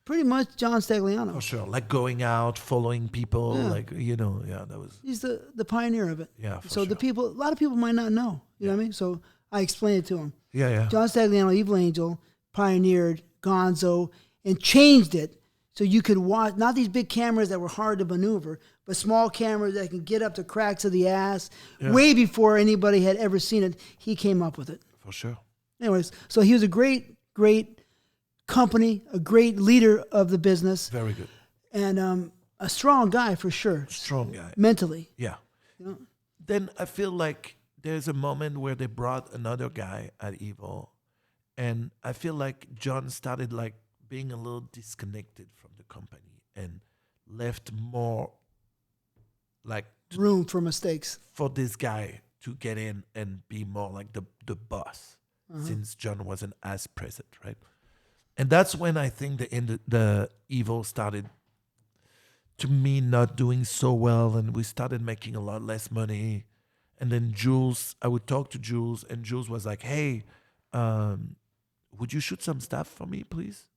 Pretty much John Stagliano. For sure. Like going out, following people, that was. He's the pioneer of it. Yeah, for so sure. a lot of people might not know. You know what I mean? So I explained it to him. Yeah. John Stagliano, Evil Angel, pioneered gonzo and changed it so you could watch, not these big cameras that were hard to maneuver, but small cameras that can get up to cracks of the ass. Yeah. Way before anybody had ever seen it, he came up with it. For sure. Anyways, so he was a great company, a great leader of the business. Very good. And a strong guy for sure. Strong guy. Mentally. Yeah. Then I feel like there's a moment where they brought another guy at Evil, and I feel like John started like being a little disconnected from the company and left more like room for mistakes for this guy to get in and be more like the boss, since John wasn't as present, right? And that's when I think the Evil started, to me, not doing so well, and we started making a lot less money. And then Jules, I would talk to Jules, and Jules was like, "Hey, would you shoot some stuff for me, please?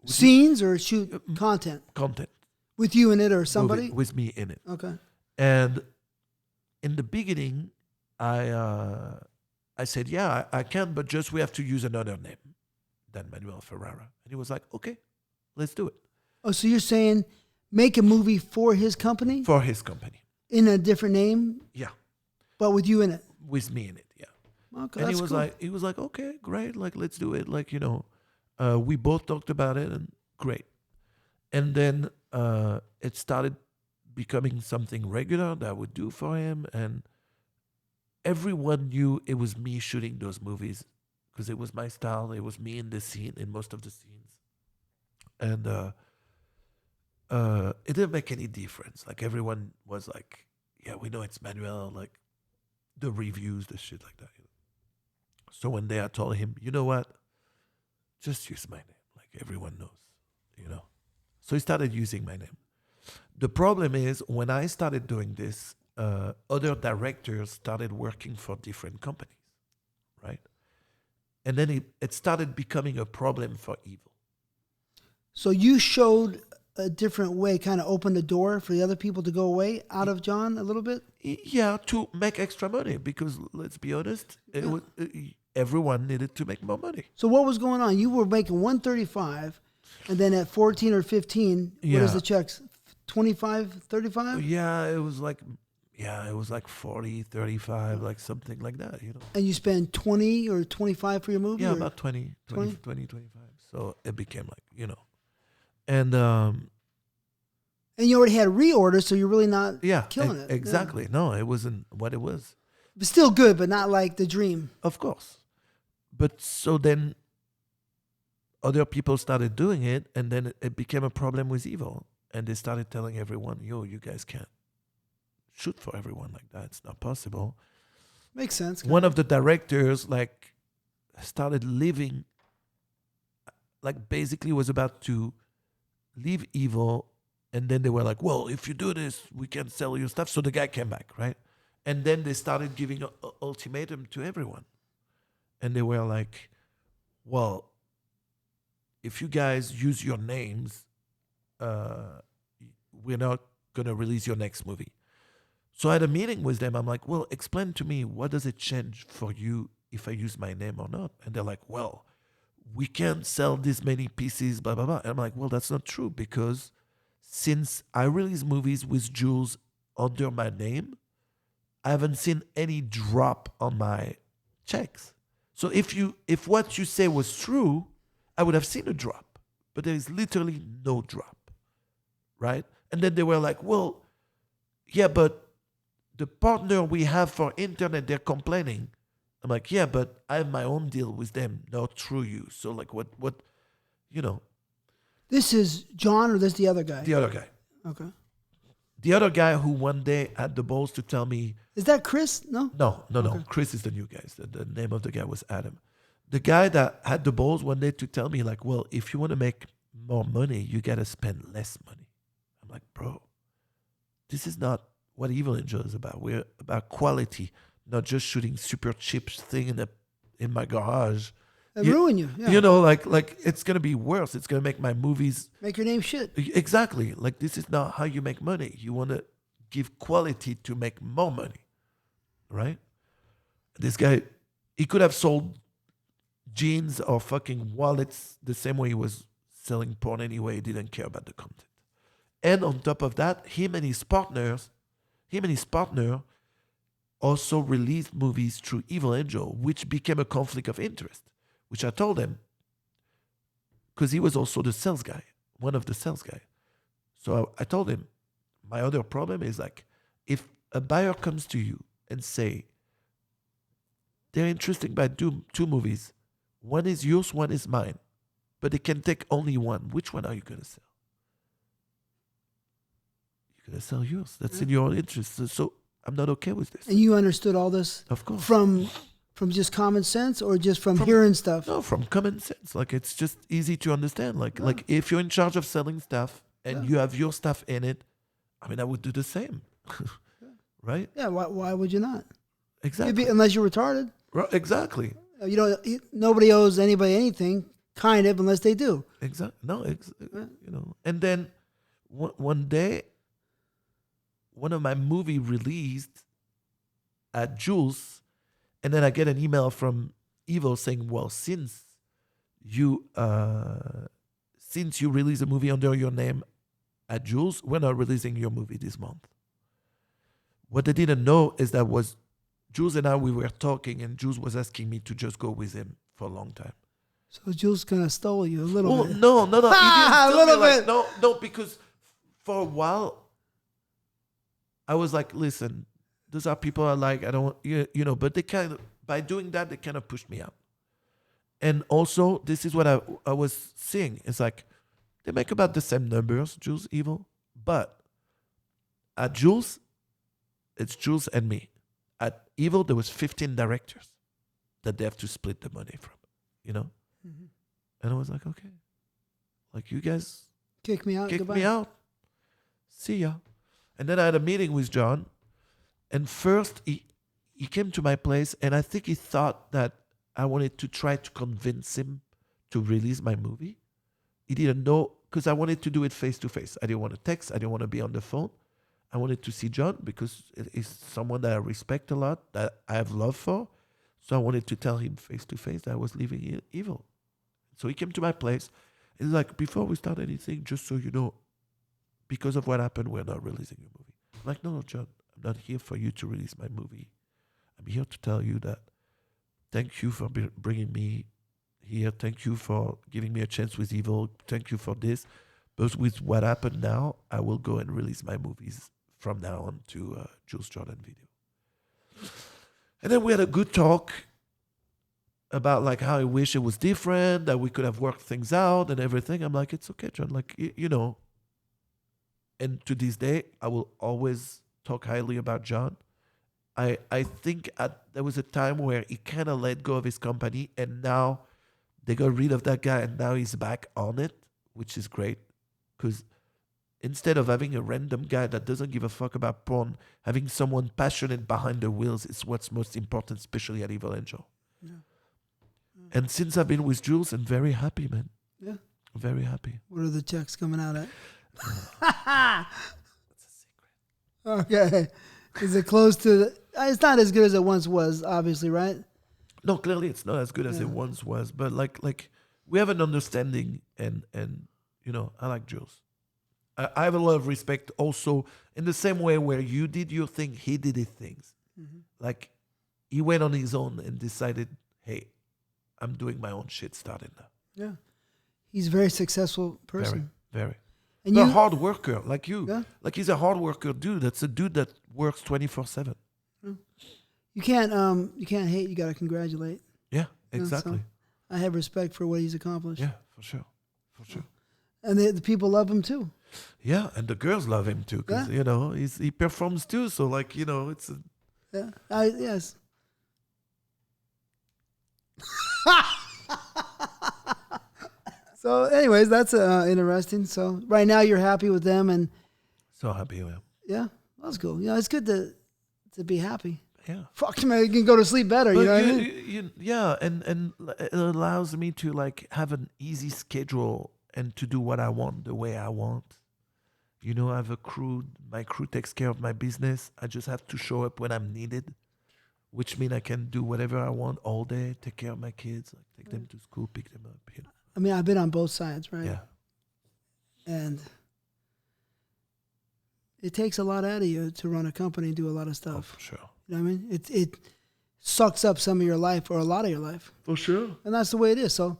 Scenes or shoot content? Content with you in it or somebody movie, with me in it." Okay. And in the beginning, I said, "Yeah, I can, but just we have to use another name than Manuel Ferrara." And he was like, "Okay, let's do it." Oh, so you're saying make a movie for his company? For his company. In a different name? Yeah. But with you in it? With me in it, yeah. Okay, and that's cool. he was like, "Okay, great, like let's do it." Like, we both talked about it, and great. And then it started becoming something regular that I would do for him, and everyone knew it was me shooting those movies because it was my style. It was me in the scene, in most of the scenes. And it didn't make any difference. Like, everyone was like, "Yeah, we know it's Manuel," like the reviews, the shit like that. So one day I told him, "You know what? Just use my name. Like, everyone knows, So he started using my name. The problem is, when I started doing this, other directors started working for different companies, right? And then it started becoming a problem for Evil. So you showed a different way, kind of opened the door for the other people to go away out of John a little bit? Yeah, to make extra money, because let's be honest, everyone needed to make more money. So what was going on? You were making 135, and then at 14 or 15, what is the checks? 25, 35? Yeah, it was like 40, 35, like something like that, And you spend 20 or 25 for your movie? Yeah, about 20, 25. So it became like, And you already had reorders, so you're really not killing it. Exactly. Yeah. No, it wasn't what it was. But still good, but not like the dream. Of course. But so then other people started doing it, and then it became a problem with Evil. And they started telling everyone, yo, you guys can't shoot for everyone like that. It's not possible. Makes sense. One of the directors like started leaving, like basically was about to leave Evil, and then they were like, well, if you do this, we can sell your stuff. So the guy came back, right? And then they started giving an ultimatum to everyone. And they were like, well, if you guys use your names, we're not going to release your next movie. So I had a meeting with them. I'm like, well, explain to me, what does it change for you if I use my name or not? And they're like, well, we can't sell this many pieces, blah, blah, blah. And I'm like, well, that's not true, because since I release movies with Jules under my name, I haven't seen any drop on my checks. So if what you say was true, I would have seen a drop. But there is literally no drop, right? And then they were like, well, yeah, but the partner we have for internet, they're complaining. I'm like, yeah, but I have my own deal with them, not through you. So like what, you know. This is John, or this the other guy? The other guy. Okay. The other guy who one day had the balls to tell me. Is that Chris? No? No. Chris is the new guy. The name of the guy was Adam. The guy that had the balls one day to tell me like, well, if you want to make more money, you got to spend less money. I'm like, bro, this is not what Evil Angel is about. We're about quality, not just shooting super cheap thing in my garage. That ruin you. Yeah. You know, like it's gonna be worse. It's gonna make my movies make your name shit. Exactly. Like this is not how you make money. You want to give quality to make more money, right? This guy, he could have sold jeans or fucking wallets the same way he was selling porn anyway. He didn't care about the content. And on top of that, him and his partner also released movies through Evil Angel, which became a conflict of interest, which I told him, because he was also the sales guy, one of the sales guys. So I told him, my other problem is like, if a buyer comes to you and say, they're interested by two movies, one is yours, one is mine, but they can take only one, which one are you going to sell? You're going to sell yours. That's in your own interest. So I'm not okay with this. And you understood all this? Of course. From just common sense, or just from hearing stuff? No, from common sense. Like, it's just easy to understand. Like if you're in charge of selling stuff and you have your stuff in it, I mean, I would do the same. Right? Yeah, why would you not? Exactly. Unless you're retarded. Right, exactly. You know, nobody owes anybody anything, kind of, unless they do. Exactly. No, you know. And then one day, one of my movie released at Jules, and then I get an email from Evil saying, well, since you release a movie under your name at Jules, we're not releasing your movie this month. What they didn't know is that was Jules and I, we were talking, and Jules was asking me to just go with him for a long time. So Jules kind of stole you a little bit. No. He didn't a little bit. No, because for a while, I was like, listen, those are people I like. I don't, you know, but they kind of, by doing that, they kind of pushed me out. And also, this is what I was seeing. It's like, they make about the same numbers, Jules, Evil, but at Jules, it's Jules and me. At Evil, there was 15 directors that they have to split the money from, you know? Mm-hmm. And I was like, okay. Like, you guys kick me out. Me out. See ya. And then I had a meeting with John. And first, he came to my place, and I think he thought that I wanted to try to convince him to release my movie. He didn't know, because I wanted to do it face-to-face. I didn't want to text. I didn't want to be on the phone. I wanted to see John because he's someone that I respect a lot, that I have love for. So I wanted to tell him face-to-face that I was leaving Evil. So he came to my place. He's like, before we start anything, just so you know, because of what happened, we're not releasing your movie. I'm like, no, John, I'm not here for you to release my movie. I'm here to tell you that thank you for bringing me here. Thank you for giving me a chance with Evil. Thank you for this. But with what happened now, I will go and release my movies from now on to Jules Jordan Video. And then we had a good talk. about like how I wish it was different, that we could have worked things out and everything. I'm like, it's okay, John. Like, you know, and to this day, I will always talk highly about John. I think there was a time where he kind of let go of his company, and now they got rid of that guy, and now he's back on it, which is great. Because instead of having a random guy that doesn't give a fuck about porn, having someone passionate behind the wheels is what's most important, especially at Evil Angel. Yeah. And since I've been with Jules, I'm very happy, man. Yeah. Very happy. What are the checks coming out at? That's a secret. Okay. Is it close to... It's not as good as it once was, obviously, right? No, clearly it's not as good as it once was. But like we have an understanding, and you know, I like Jules. I have a lot of respect also in the same way where you did your thing, he did his things. Mm-hmm. Like he went on his own and decided, hey, I'm doing my own shit starting now. Yeah. He's a very successful person. Very, very. And a hard worker like you. Yeah. Like he's a hard worker dude. That's a dude that works 24/7. You can't hate, you gotta congratulate. Yeah, exactly. You know, so I have respect for what he's accomplished. Yeah, for sure. And the people love him too. Yeah, and the girls love him too, because you know, he performs too, so like, you know, it's yes. So anyways, that's interesting. So right now you're happy with them, and so happy with him. Yeah, that's cool. You know, it's good to be happy. Yeah. Fuck, man, you can go to sleep better. You know what I mean? Yeah, and it allows me to like have an easy schedule and to do what I want the way I want. You know, I have a crew. My crew takes care of my business. I just have to show up when I'm needed, which means I can do whatever I want all day. Take care of my kids, like take them to school, pick them up. You know. I mean, I've been on both sides, right? Yeah. And it takes a lot out of you to run a company and do a lot of stuff. Oh, for sure. You know what I mean? It sucks up some of your life or a lot of your life. For sure. And that's the way it is. So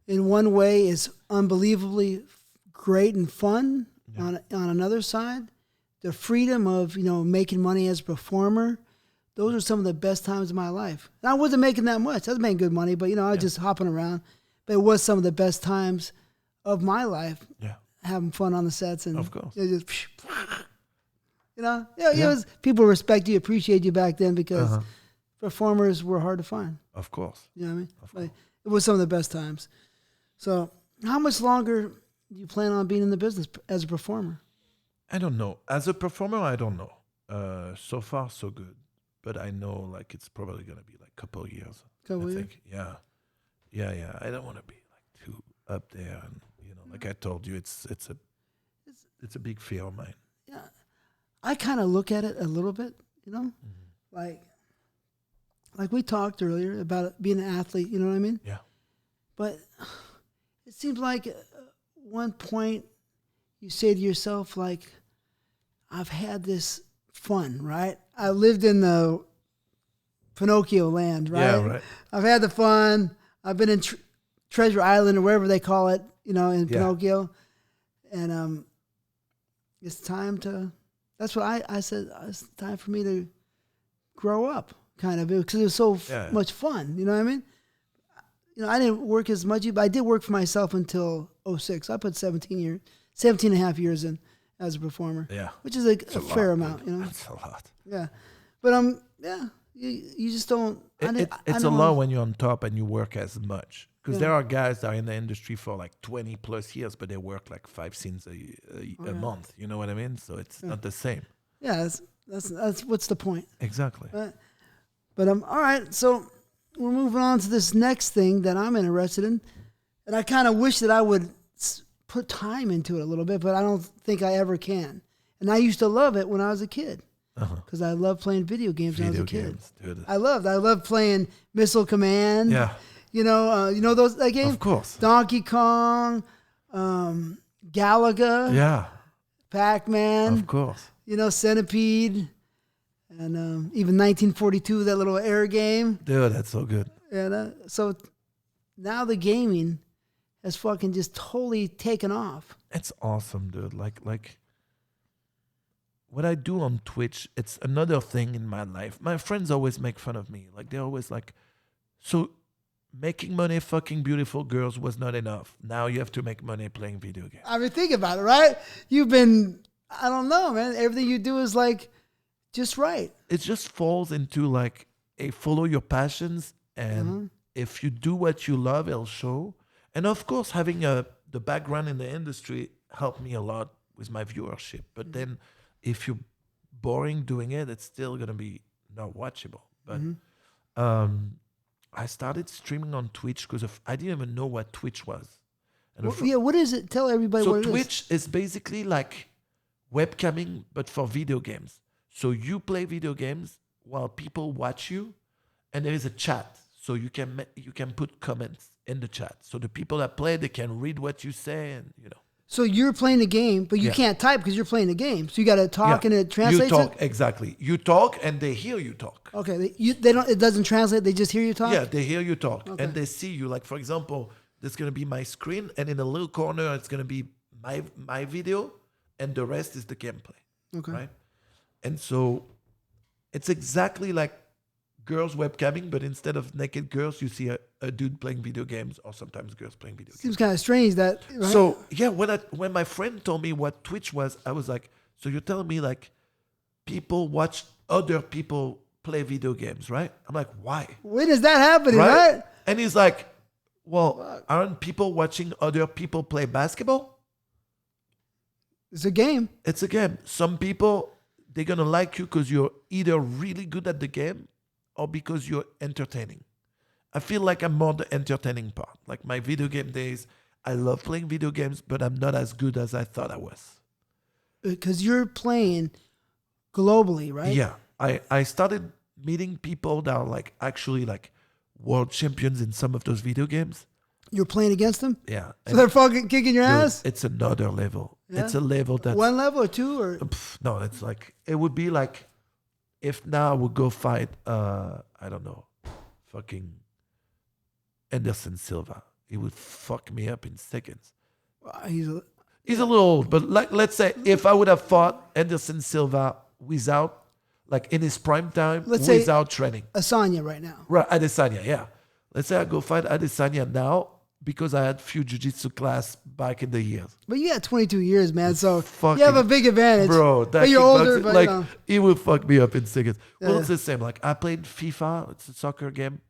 in one way, it's unbelievably great and fun. Yeah. On another side, the freedom of, you know, making money as a performer, those are some of the best times of my life. And I wasn't making that much. I was making good money, but, you know, I was just hopping around. But it was some of the best times of my life. Yeah. Having fun on the sets. And of course. Just, you know, it was, people respect you, appreciate you back then because performers were hard to find. Of course. You know what I mean? Like, it was some of the best times. So how much longer do you plan on being in the business as a performer? I don't know. As a performer, I don't know. So far, so good. But I know like it's probably going to be like a couple of years. I think. Yeah. I don't want to be like too up there. And, you know, like I told you, it's a big fear of mine. Yeah. I kind of look at it a little bit, you know, like we talked earlier about being an athlete, you know what I mean? Yeah. But it seems like at one point you say to yourself, like, I've had this fun, right? I lived in the Pinocchio land, right? Yeah, right. I've had the fun. I've been in Treasure Island or wherever they call it, you know, in Pinocchio. And it's time to... That's what I said. It's time for me to grow up, kind of, because it was so much fun. You know what I mean? You know, I didn't work as much, but I did work for myself until 2006. I put 17 and a half years in as a performer. Yeah, which is a fair amount. You know, that's a lot. Yeah, but you just don't. It's a lot when you're on top and you work as much. Because there are guys that are in the industry for like 20 plus years, but they work like 5 scenes a month. You know what I mean? So it's not the same. Yeah, that's what's the point? Exactly. But all right. So we're moving on to this next thing that I'm interested in, and I kind of wish that I would put time into it a little bit, but I don't think I ever can. And I used to love it when I was a kid. Because I loved playing video games when I was a kid. Dude. I loved playing Missile Command. Yeah. You know that game? Of course. Donkey Kong, Galaga. Yeah. Pac-Man. Of course. You know, Centipede. And even 1942, that little air game. Dude, that's so good. And so now the gaming has fucking just totally taken off. It's awesome, dude. Like what I do on Twitch, it's another thing in my life. My friends always make fun of me. Like, they're always like, so making money fucking beautiful girls was not enough. Now you have to make money playing video games. I mean, think about it, right? You've been, I don't know, man. Everything you do is like just right. It just falls into like a follow your passions, and if you do what you love, it'll show. And of course, having the background in the industry helped me a lot with my viewership. But then if you're boring doing it, it's still going to be not watchable. But I started streaming on Twitch because I didn't even know what Twitch was. And what is it? Tell everybody what it is. So Twitch is basically like webcamming, but for video games. So you play video games while people watch you, and there is a chat. So you can put comments in the chat. So the people that play, they can read what you say, and you know. So you're playing a game, but you can't type because you're playing a game. So you got to talk and it translates. You talk exactly. You talk and they hear you talk. Okay, they don't. It doesn't translate. They just hear you talk. Yeah, they hear you talk and they see you. Like for example, there's gonna be my screen, and in a little corner, it's gonna be my video, and the rest is the gameplay. Okay. Right. And so it's exactly like girls webcamming, but instead of naked girls, you see a dude playing video games, or sometimes girls playing video games. Seems kind of strange that. Right? So yeah, when my friend told me what Twitch was, I was like, so you're telling me like people watch other people play video games, right? I'm like, why? When is that happening, right? And he's like, well, aren't people watching other people play basketball? It's a game. It's a game. Some people, they're gonna like you because you're either really good at the game or because you're entertaining. I feel like I'm more the entertaining part. Like my video game days, I love playing video games, but I'm not as good as I thought I was. Because you're playing globally, right? Yeah. I started meeting people that are like actually like world champions in some of those video games. You're playing against them? Yeah. So they're fucking kicking your ass? It's another level. Yeah? It's a level that's... One level or two? Or no, it's like... It would be like... If now I would go fight, I don't know, fucking Anderson Silva. He would fuck me up in seconds. He's a little old, but like, let's say if I would have fought Anderson Silva without, like in his prime time, without training. Asanya right now. Right, Adesanya, yeah. Let's say I go fight Adesanya now because I had few jiu-jitsu class back in the years. But you had 22 years, man, so you have a big advantage. Bro, but you're older, but like, you know. He will fuck me up in seconds. Well, it's the same. Like, I played FIFA, it's a soccer game,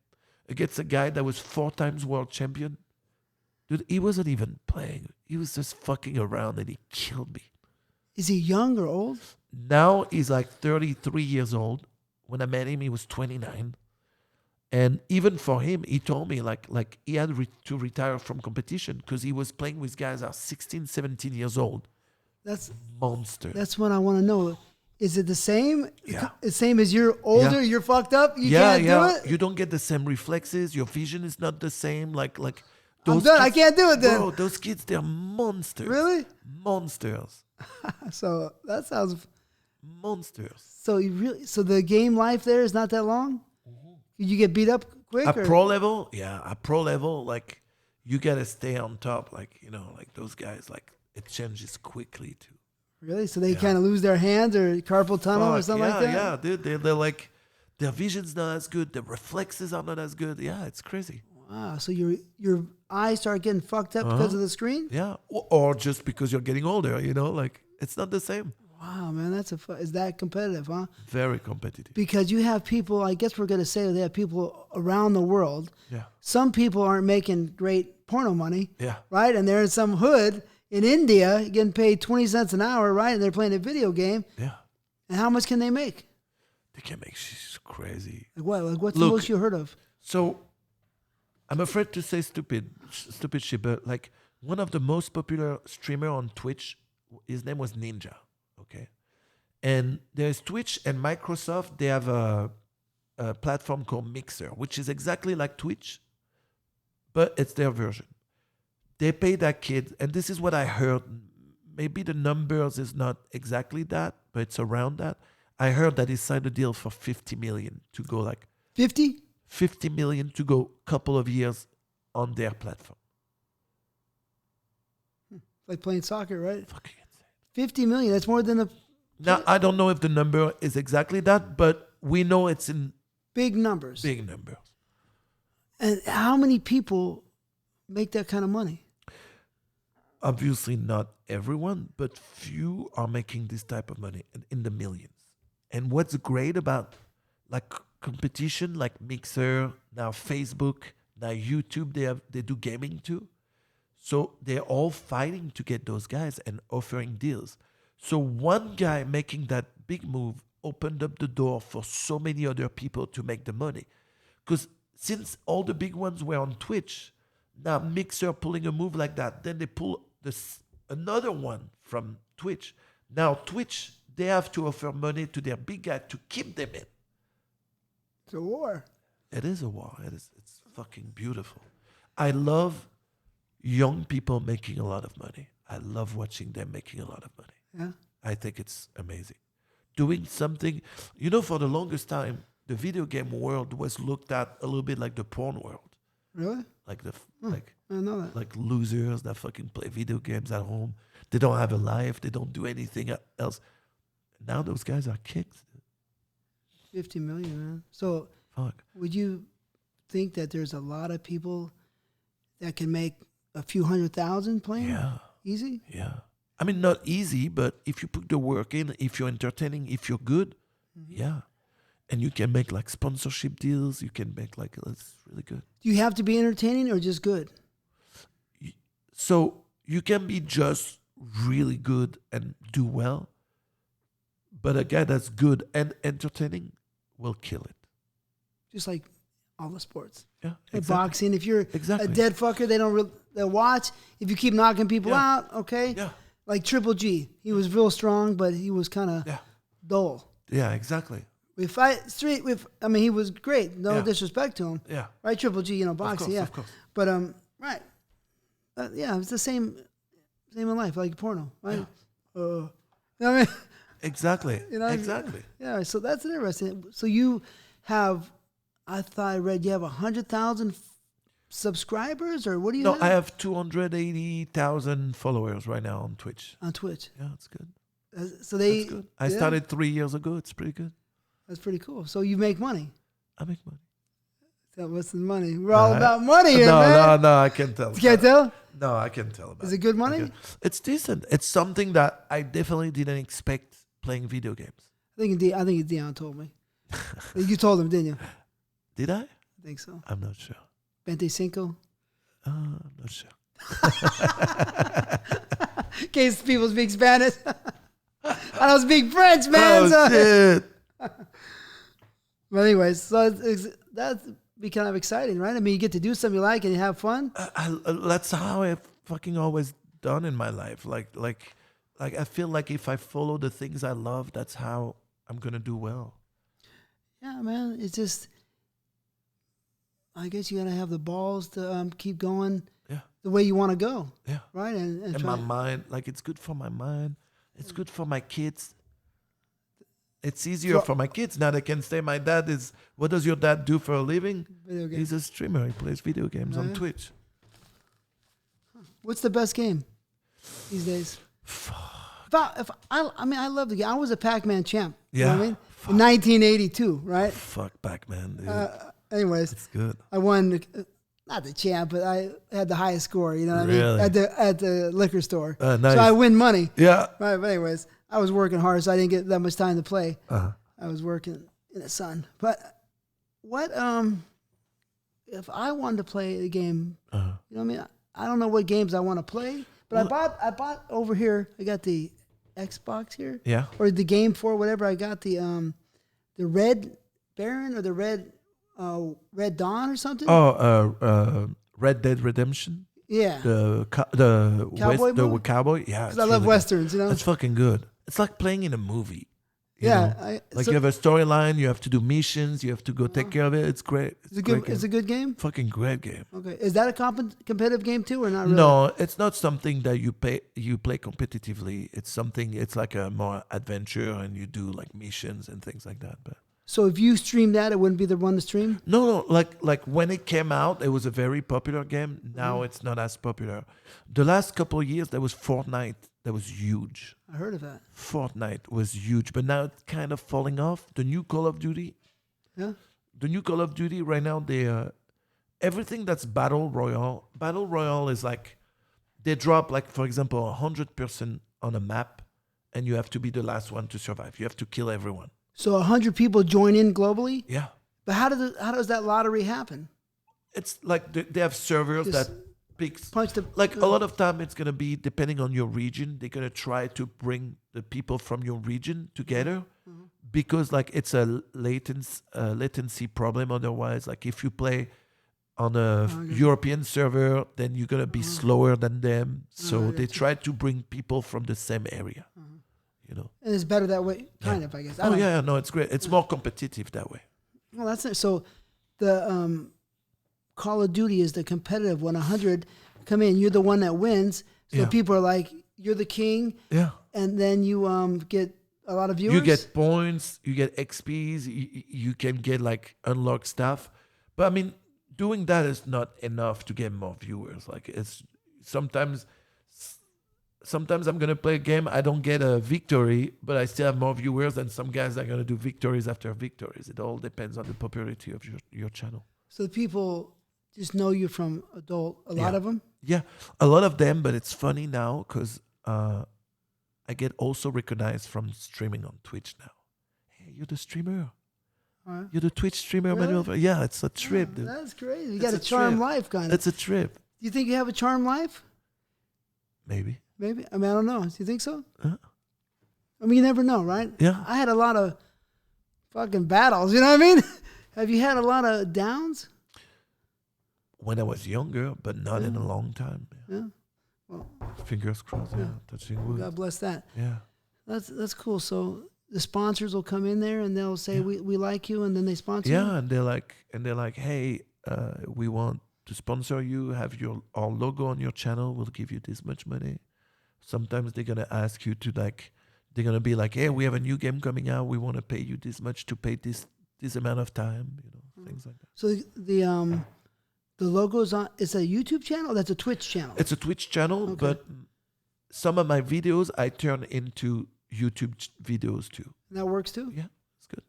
against a guy that was 4 times world champion. Dude, he wasn't even playing. He was just fucking around and he killed me. Is he young or old? Now he's like 33 years old. When I met him, he was 29. And even for him, he told me like he had to retire from competition because he was playing with guys that are 16, 17 years old. That's monster. That's what I want to know. Is it the same? Yeah. The same as you're older, you're fucked up, you can't do it? You don't get the same reflexes. Your vision is not the same. Like those I'm done. I can't do it then. Bro, those kids, they're monsters. Really? Monsters. So that sounds... Monsters. So the game life there is not that long? You get beat up quick? At pro level, like you gotta stay on top, like like those guys, like it changes quickly too. Really? So they kind of lose their hands or carpal tunnel or something like that? Yeah, dude, they're like their vision's not as good, their reflexes are not as good. Yeah, it's crazy. Wow. So your eyes start getting fucked up because of the screen? Yeah, or just because you're getting older. Like it's not the same. Wow, man, is that competitive, huh? Very competitive. Because you have people, I guess we're going to say they have people around the world. Yeah. Some people aren't making great porno money. Yeah. Right? And they're in some hood in India getting paid 20 cents an hour, right? And they're playing a video game. Yeah. And how much can they make? They can make shit crazy. Like what? Like what's the most you heard of? So, I'm afraid to say stupid shit, but like one of the most popular streamer on Twitch, his name was Ninja. Okay, and there's Twitch and Microsoft. They have a platform called Mixer, which is exactly like Twitch, but it's their version. They pay that kid, and this is what I heard. Maybe the numbers is not exactly that, but it's around that. I heard that he signed a deal for $50 million to go like 50? $50 million to go a couple of years on their platform. Like playing soccer, right? Fucking 50 million. That's more than Now, I don't know if the number is exactly that, but we know it's in big numbers. Big numbers. And how many people make that kind of money? Obviously not everyone, but few are making this type of money in the millions. And what's great about like competition, like Mixer, now Facebook, now YouTube, they do gaming too. So they're all fighting to get those guys and offering deals. So one guy making that big move opened up the door for so many other people to make the money. Because since all the big ones were on Twitch, now Mixer pulling a move like that, then they pull another one from Twitch. Now Twitch, they have to offer money to their big guy to keep them in. It's a war. It is a war. It's fucking beautiful. I love young people making a lot of money. I love watching them making a lot of money. Yeah. I think it's amazing. Doing something, for the longest time, the video game world was looked at a little bit like the porn world. Really? Like I don't know that. like losers that fucking play video games at home. They don't have a life. They don't do anything else. Now those guys are kicked. 50 million, man. So Fuck. would you think that there's a lot of people that can make a few 100,000 playing? Yeah. Easy? Yeah. I mean, not easy, but if you put the work in, if you're entertaining, if you're good, yeah. And you can make like sponsorship deals. You can make like, it's really good. Do you have to be entertaining or just good? So you can be just really good and do well, but a guy that's good and entertaining will kill it. Just like all the sports. Yeah, Like exactly. boxing, if you're Exactly. a dead fucker, they'll watch. If you keep knocking people out, okay? Yeah. Like Triple G. He was real strong, but he was kind of dull. Yeah, exactly. He was great. No disrespect to him. Yeah. Right, Triple G, boxing, Of course. But right. It's the same in life, like porno, right? Yeah. You know what I mean? Exactly. Exactly. Yeah, so that's interesting. So you have, I thought I read you have 100,000 subscribers, or what do you have? No, I have 280,000 followers right now on Twitch. On Twitch. Yeah, that's good. So they. That's good. I started 3 years ago. It's pretty good. That's pretty cool. So you make money. I make money. So what's the money? We're all about money here, man. No, I can't tell. You can't tell? No, I can't tell about Is it good money? Okay. It's decent. It's something that I definitely didn't expect playing video games. I think Dion told me. You told him, didn't you? Did I? I think so. I'm not sure. 25? I'm not sure. In case people speak Spanish. I don't speak French, man. Oh, shit. But anyways, so that's be kind of exciting, right? I mean, you get to do something you like and you have fun. That's how I've fucking always done in my life. Like I feel like if I follow the things I love, that's how I'm gonna do well. Yeah, man. It's just, I guess you gotta have the balls to keep going. Yeah. The way you want to go. Yeah. Right. And my mind, like it's good for my mind. It's good for my kids. It's easier for my kids now. They can say, "My dad is. What does your dad do for a living? Video games. He's a streamer. He plays video games on Twitch." What's the best game these days? I love the game. I was a Pac-Man champ. You know what I mean? In 1982, right? Fuck Pac-Man, dude. Anyways, it's good. I won, not the champ, but I had the highest score. You know what I Really? mean? At the liquor store. Nice. So I win money. Yeah. Right. But anyways, I was working hard, so I didn't get that much time to play. Uh-huh. I was working in the sun. But what if I wanted to play a game? Uh-huh. You know what I mean? I don't know what games I want to play, but I bought over here. I got the Xbox here. Yeah. Or the game for whatever. I got the Red Baron or the Red Dawn or something. Oh, Red Dead Redemption. Yeah. The Cowboy the mode? cowboy. Yeah. Because I love westerns. You know. That's fucking good. It's like playing in a movie. You yeah. know? You have a storyline. You have to do missions. You have to go take care of it. It's great. It's a good game. Fucking great game. Okay. Is that a competitive game too, or not really? No, it's not something that you play competitively. It's like a more adventure, and you do like missions and things like that. But so if you stream that, it wouldn't be the one to stream? No. Like when it came out, it was a very popular game. Now it's not as popular. The last couple of years, there was Fortnite. That was huge. I heard of that. Fortnite was huge, but now it's kind of falling off. The new Call of Duty. Yeah. The new Call of Duty right now, everything that's battle royale is like they drop like, for example, 100 person on a map, and you have to be the last one to survive. You have to kill everyone. So 100 people join in globally? Yeah. But how does that lottery happen? It's like they have servers Just that picks. punch the Like a lot of time, it's gonna be depending on your region. They're gonna try to bring the people from your region together because like it's a latency problem. Otherwise, like if you play on a European server, then you're gonna be slower than them. So they try to bring people from the same area. You know, and it's better that way, kind of, I guess. No, it's great. It's more competitive that way. Well, that's it. So the Call of Duty is the competitive. When 100 come in, you're the one that wins. So people are like, you're the king. Yeah. And then you get a lot of viewers. You get points, you get XPs, you can get like unlock stuff. But I mean, doing that is not enough to get more viewers. Like it's sometimes I'm gonna play a game, I don't get a victory, but I still have more viewers than some guys that are gonna do victories after victories. It all depends on the popularity of your channel. So the people just know you from adult. A lot of them. Yeah, a lot of them. But it's funny now because I get also recognized from streaming on Twitch now. Hey, you're the streamer. You're the Twitch streamer, Really? Manuel Ferrara. Yeah, it's a trip, dude. That's crazy. You got a charmed life, kind of. It's a trip. Do you think you have a charmed life? Maybe. Maybe. I mean, I don't know. Do you think so? I mean, you never know, right? Yeah. I had a lot of fucking battles. You know what I mean? Have you had a lot of downs? When I was younger, but not in a long time. Yeah. Well, fingers crossed. Yeah. Touching wood. God bless that. Yeah. That's cool. So the sponsors will come in there and they'll say, we like you, and then they sponsor you? Yeah, and they're like, hey, we want to sponsor you, have our logo on your channel, we'll give you this much money. Sometimes they're gonna ask you to they're gonna be like, hey, we have a new game coming out, we want to pay you this much to pay this amount of time, things like that. So the logo's on. It's a YouTube channel. That's a Twitch channel. It's a Twitch channel, but some of my videos I turn into YouTube videos too. And that works too. Yeah, it's good.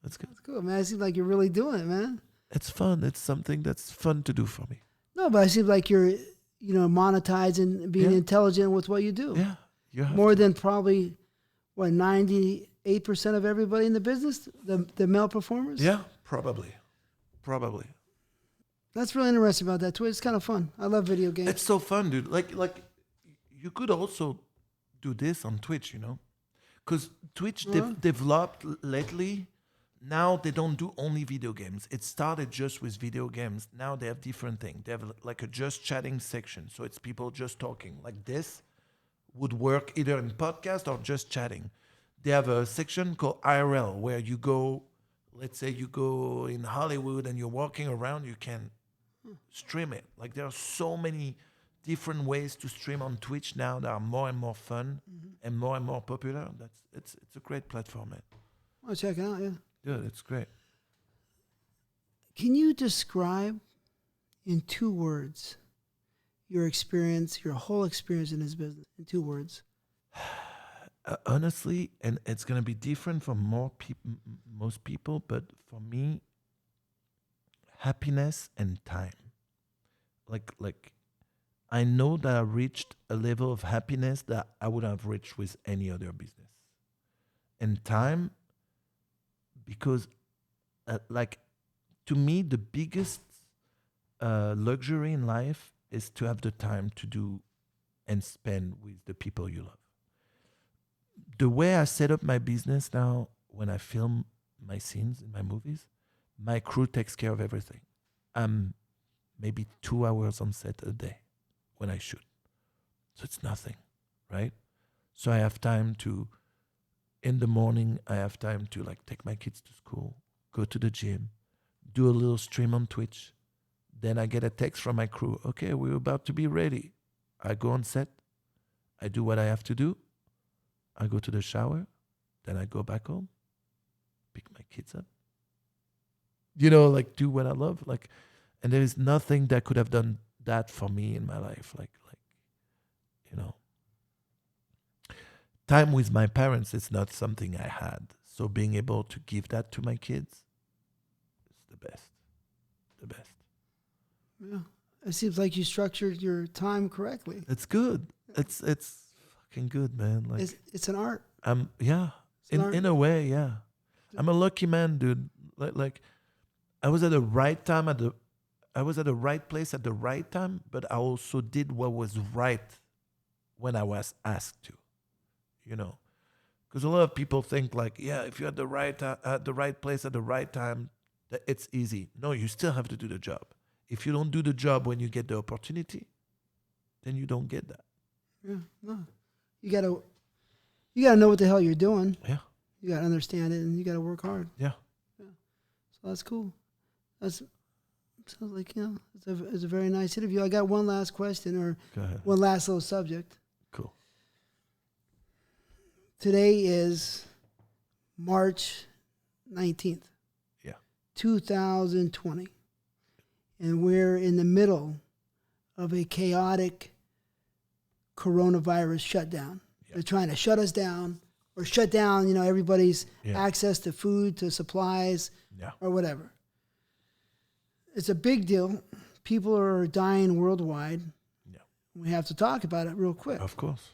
That's good. That's cool, man. It seems like you're really doing it, man. It's fun. It's something that's fun to do for me. No, but it seems like you're, monetizing, being intelligent with what you do. Yeah, you have more than probably 98% of everybody in the business, the male performers. Yeah, probably. That's really interesting about that Twitch. It's kind of fun. I love video games. It's so fun, dude. Like you could also do this on Twitch, because Twitch developed lately. Now they don't do only video games. It started just with video games. Now they have different things. They have like a just chatting section, so it's people just talking. Like this would work either in podcast or just chatting. They have a section called IRL where you go. Let's say you go in Hollywood and you're walking around. You can stream it. Like there are so many different ways to stream on Twitch now that are more and more fun and more popular. It's a great platform, man. I'll check it out. Yeah. Good, it's great. Can you describe in 2 words your experience, your whole experience in this business, in 2 words? Honestly, and it's gonna be different for most people, but for me, happiness and time. Like I know that I reached a level of happiness that I would have reached with any other business. And time, because to me, the biggest luxury in life is to have the time to do and spend with the people you love. The way I set up my business now, when I film my scenes in my movies, my crew takes care of everything. I'm maybe 2 hours on set a day when I shoot. So it's nothing, right? So I have time to, in the morning, I have time to take my kids to school, go to the gym, do a little stream on Twitch. Then I get a text from my crew. Okay, we're about to be ready. I go on set. I do what I have to do. I go to the shower. Then I go back home, pick my kids up. Do what I love. And there is nothing that could have done that for me in my life. Time with my parents is not something I had. So being able to give that to my kids is the best. The best. Yeah. It seems like you structured your time correctly. It's good. It's fucking good, man. Like it's an art. Yeah. In a way, yeah. I'm a lucky man, dude. Like I was at the right time I was at the right place at the right time, but I also did what was right when I was asked to. You know, because a lot of people think like, yeah, if you're at the right place at the right time, that it's easy. No, you still have to do the job. If you don't do the job when you get the opportunity, then you don't get that. Yeah, no, you gotta know what the hell you're doing. Yeah, you gotta understand it, and you gotta work hard. Yeah. So that's cool. Sounds like, it's a very nice interview. I got one last question, or one last little subject. Cool. Today is March 19th. Yeah. 2020. And we're in the middle of a chaotic coronavirus shutdown. Yeah. They're trying to shut us down or shut down, everybody's access to food, to supplies, or whatever. It's a big deal. People are dying worldwide. Yeah. We have to talk about it real quick. Of course.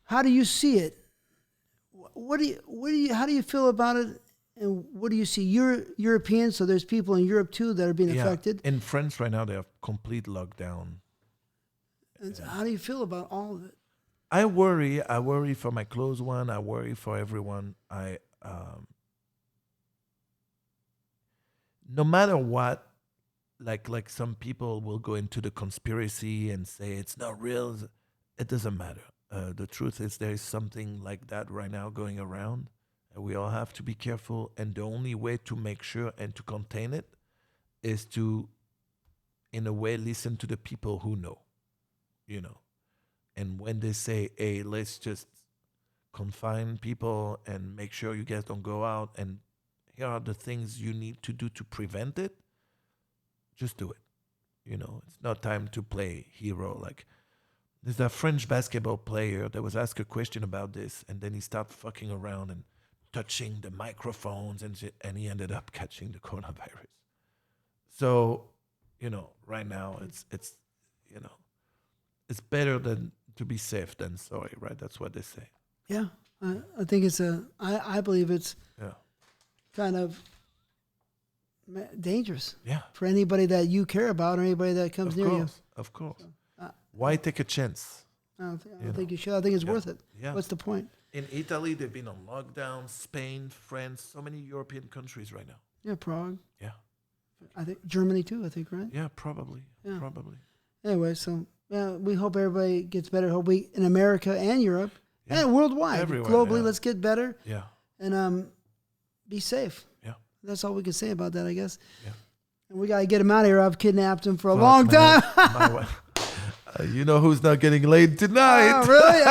How do you see it? How do you feel about it? And what do you see? You're European, so there's people in Europe too that are being affected. In France right now, they have complete lockdown. And how do you feel about all of it? I worry for my close one. I worry for everyone. No matter what, like some people will go into the conspiracy and say it's not real. It doesn't matter. The truth is there is something like that right now going around. And we all have to be careful. And the only way to make sure and to contain it is to, in a way, listen to the people who know, And when they say, hey, let's just confine people and make sure you guys don't go out, and here are the things you need to do to prevent it, just do it. It's not time to play hero. Like, there's that French basketball player that was asked a question about this, and then he started fucking around and touching the microphones and shit, and he ended up catching the coronavirus. So, right now it's it's better than to be safe than sorry, right? That's what they say. Yeah, I think I believe it's kind of dangerous. Yeah. For anybody that you care about or anybody that comes near you. Of course. Why take a chance? I don't think you should. I think it's worth it. Yeah. What's the point? In Italy, they've been on lockdown. Spain, France, so many European countries right now. Yeah, Prague. Yeah. I think Germany too, right? Yeah, probably. Yeah. Probably. Anyway, so we hope everybody gets better. Hope we in America and Europe and worldwide, everywhere, globally, let's get better. Yeah. And be safe. Yeah. That's all we can say about that, I guess. Yeah. And we got to get him out of here. I've kidnapped him for a long time. My wife. You know who's not getting laid tonight? Oh, really?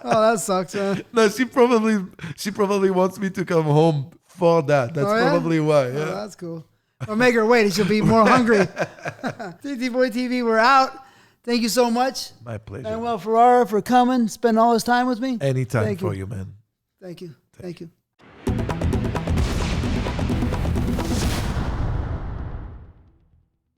Oh, that sucks, man. No, she probably wants me to come home for that. That's probably why. Yeah. Oh, that's cool. Or make her wait. She'll be more hungry. TTBoy TV, we're out. Thank you so much. My pleasure. Manuel Ferrara for coming, spending all his time with me. Anytime for you, man. Thank you. Thank you.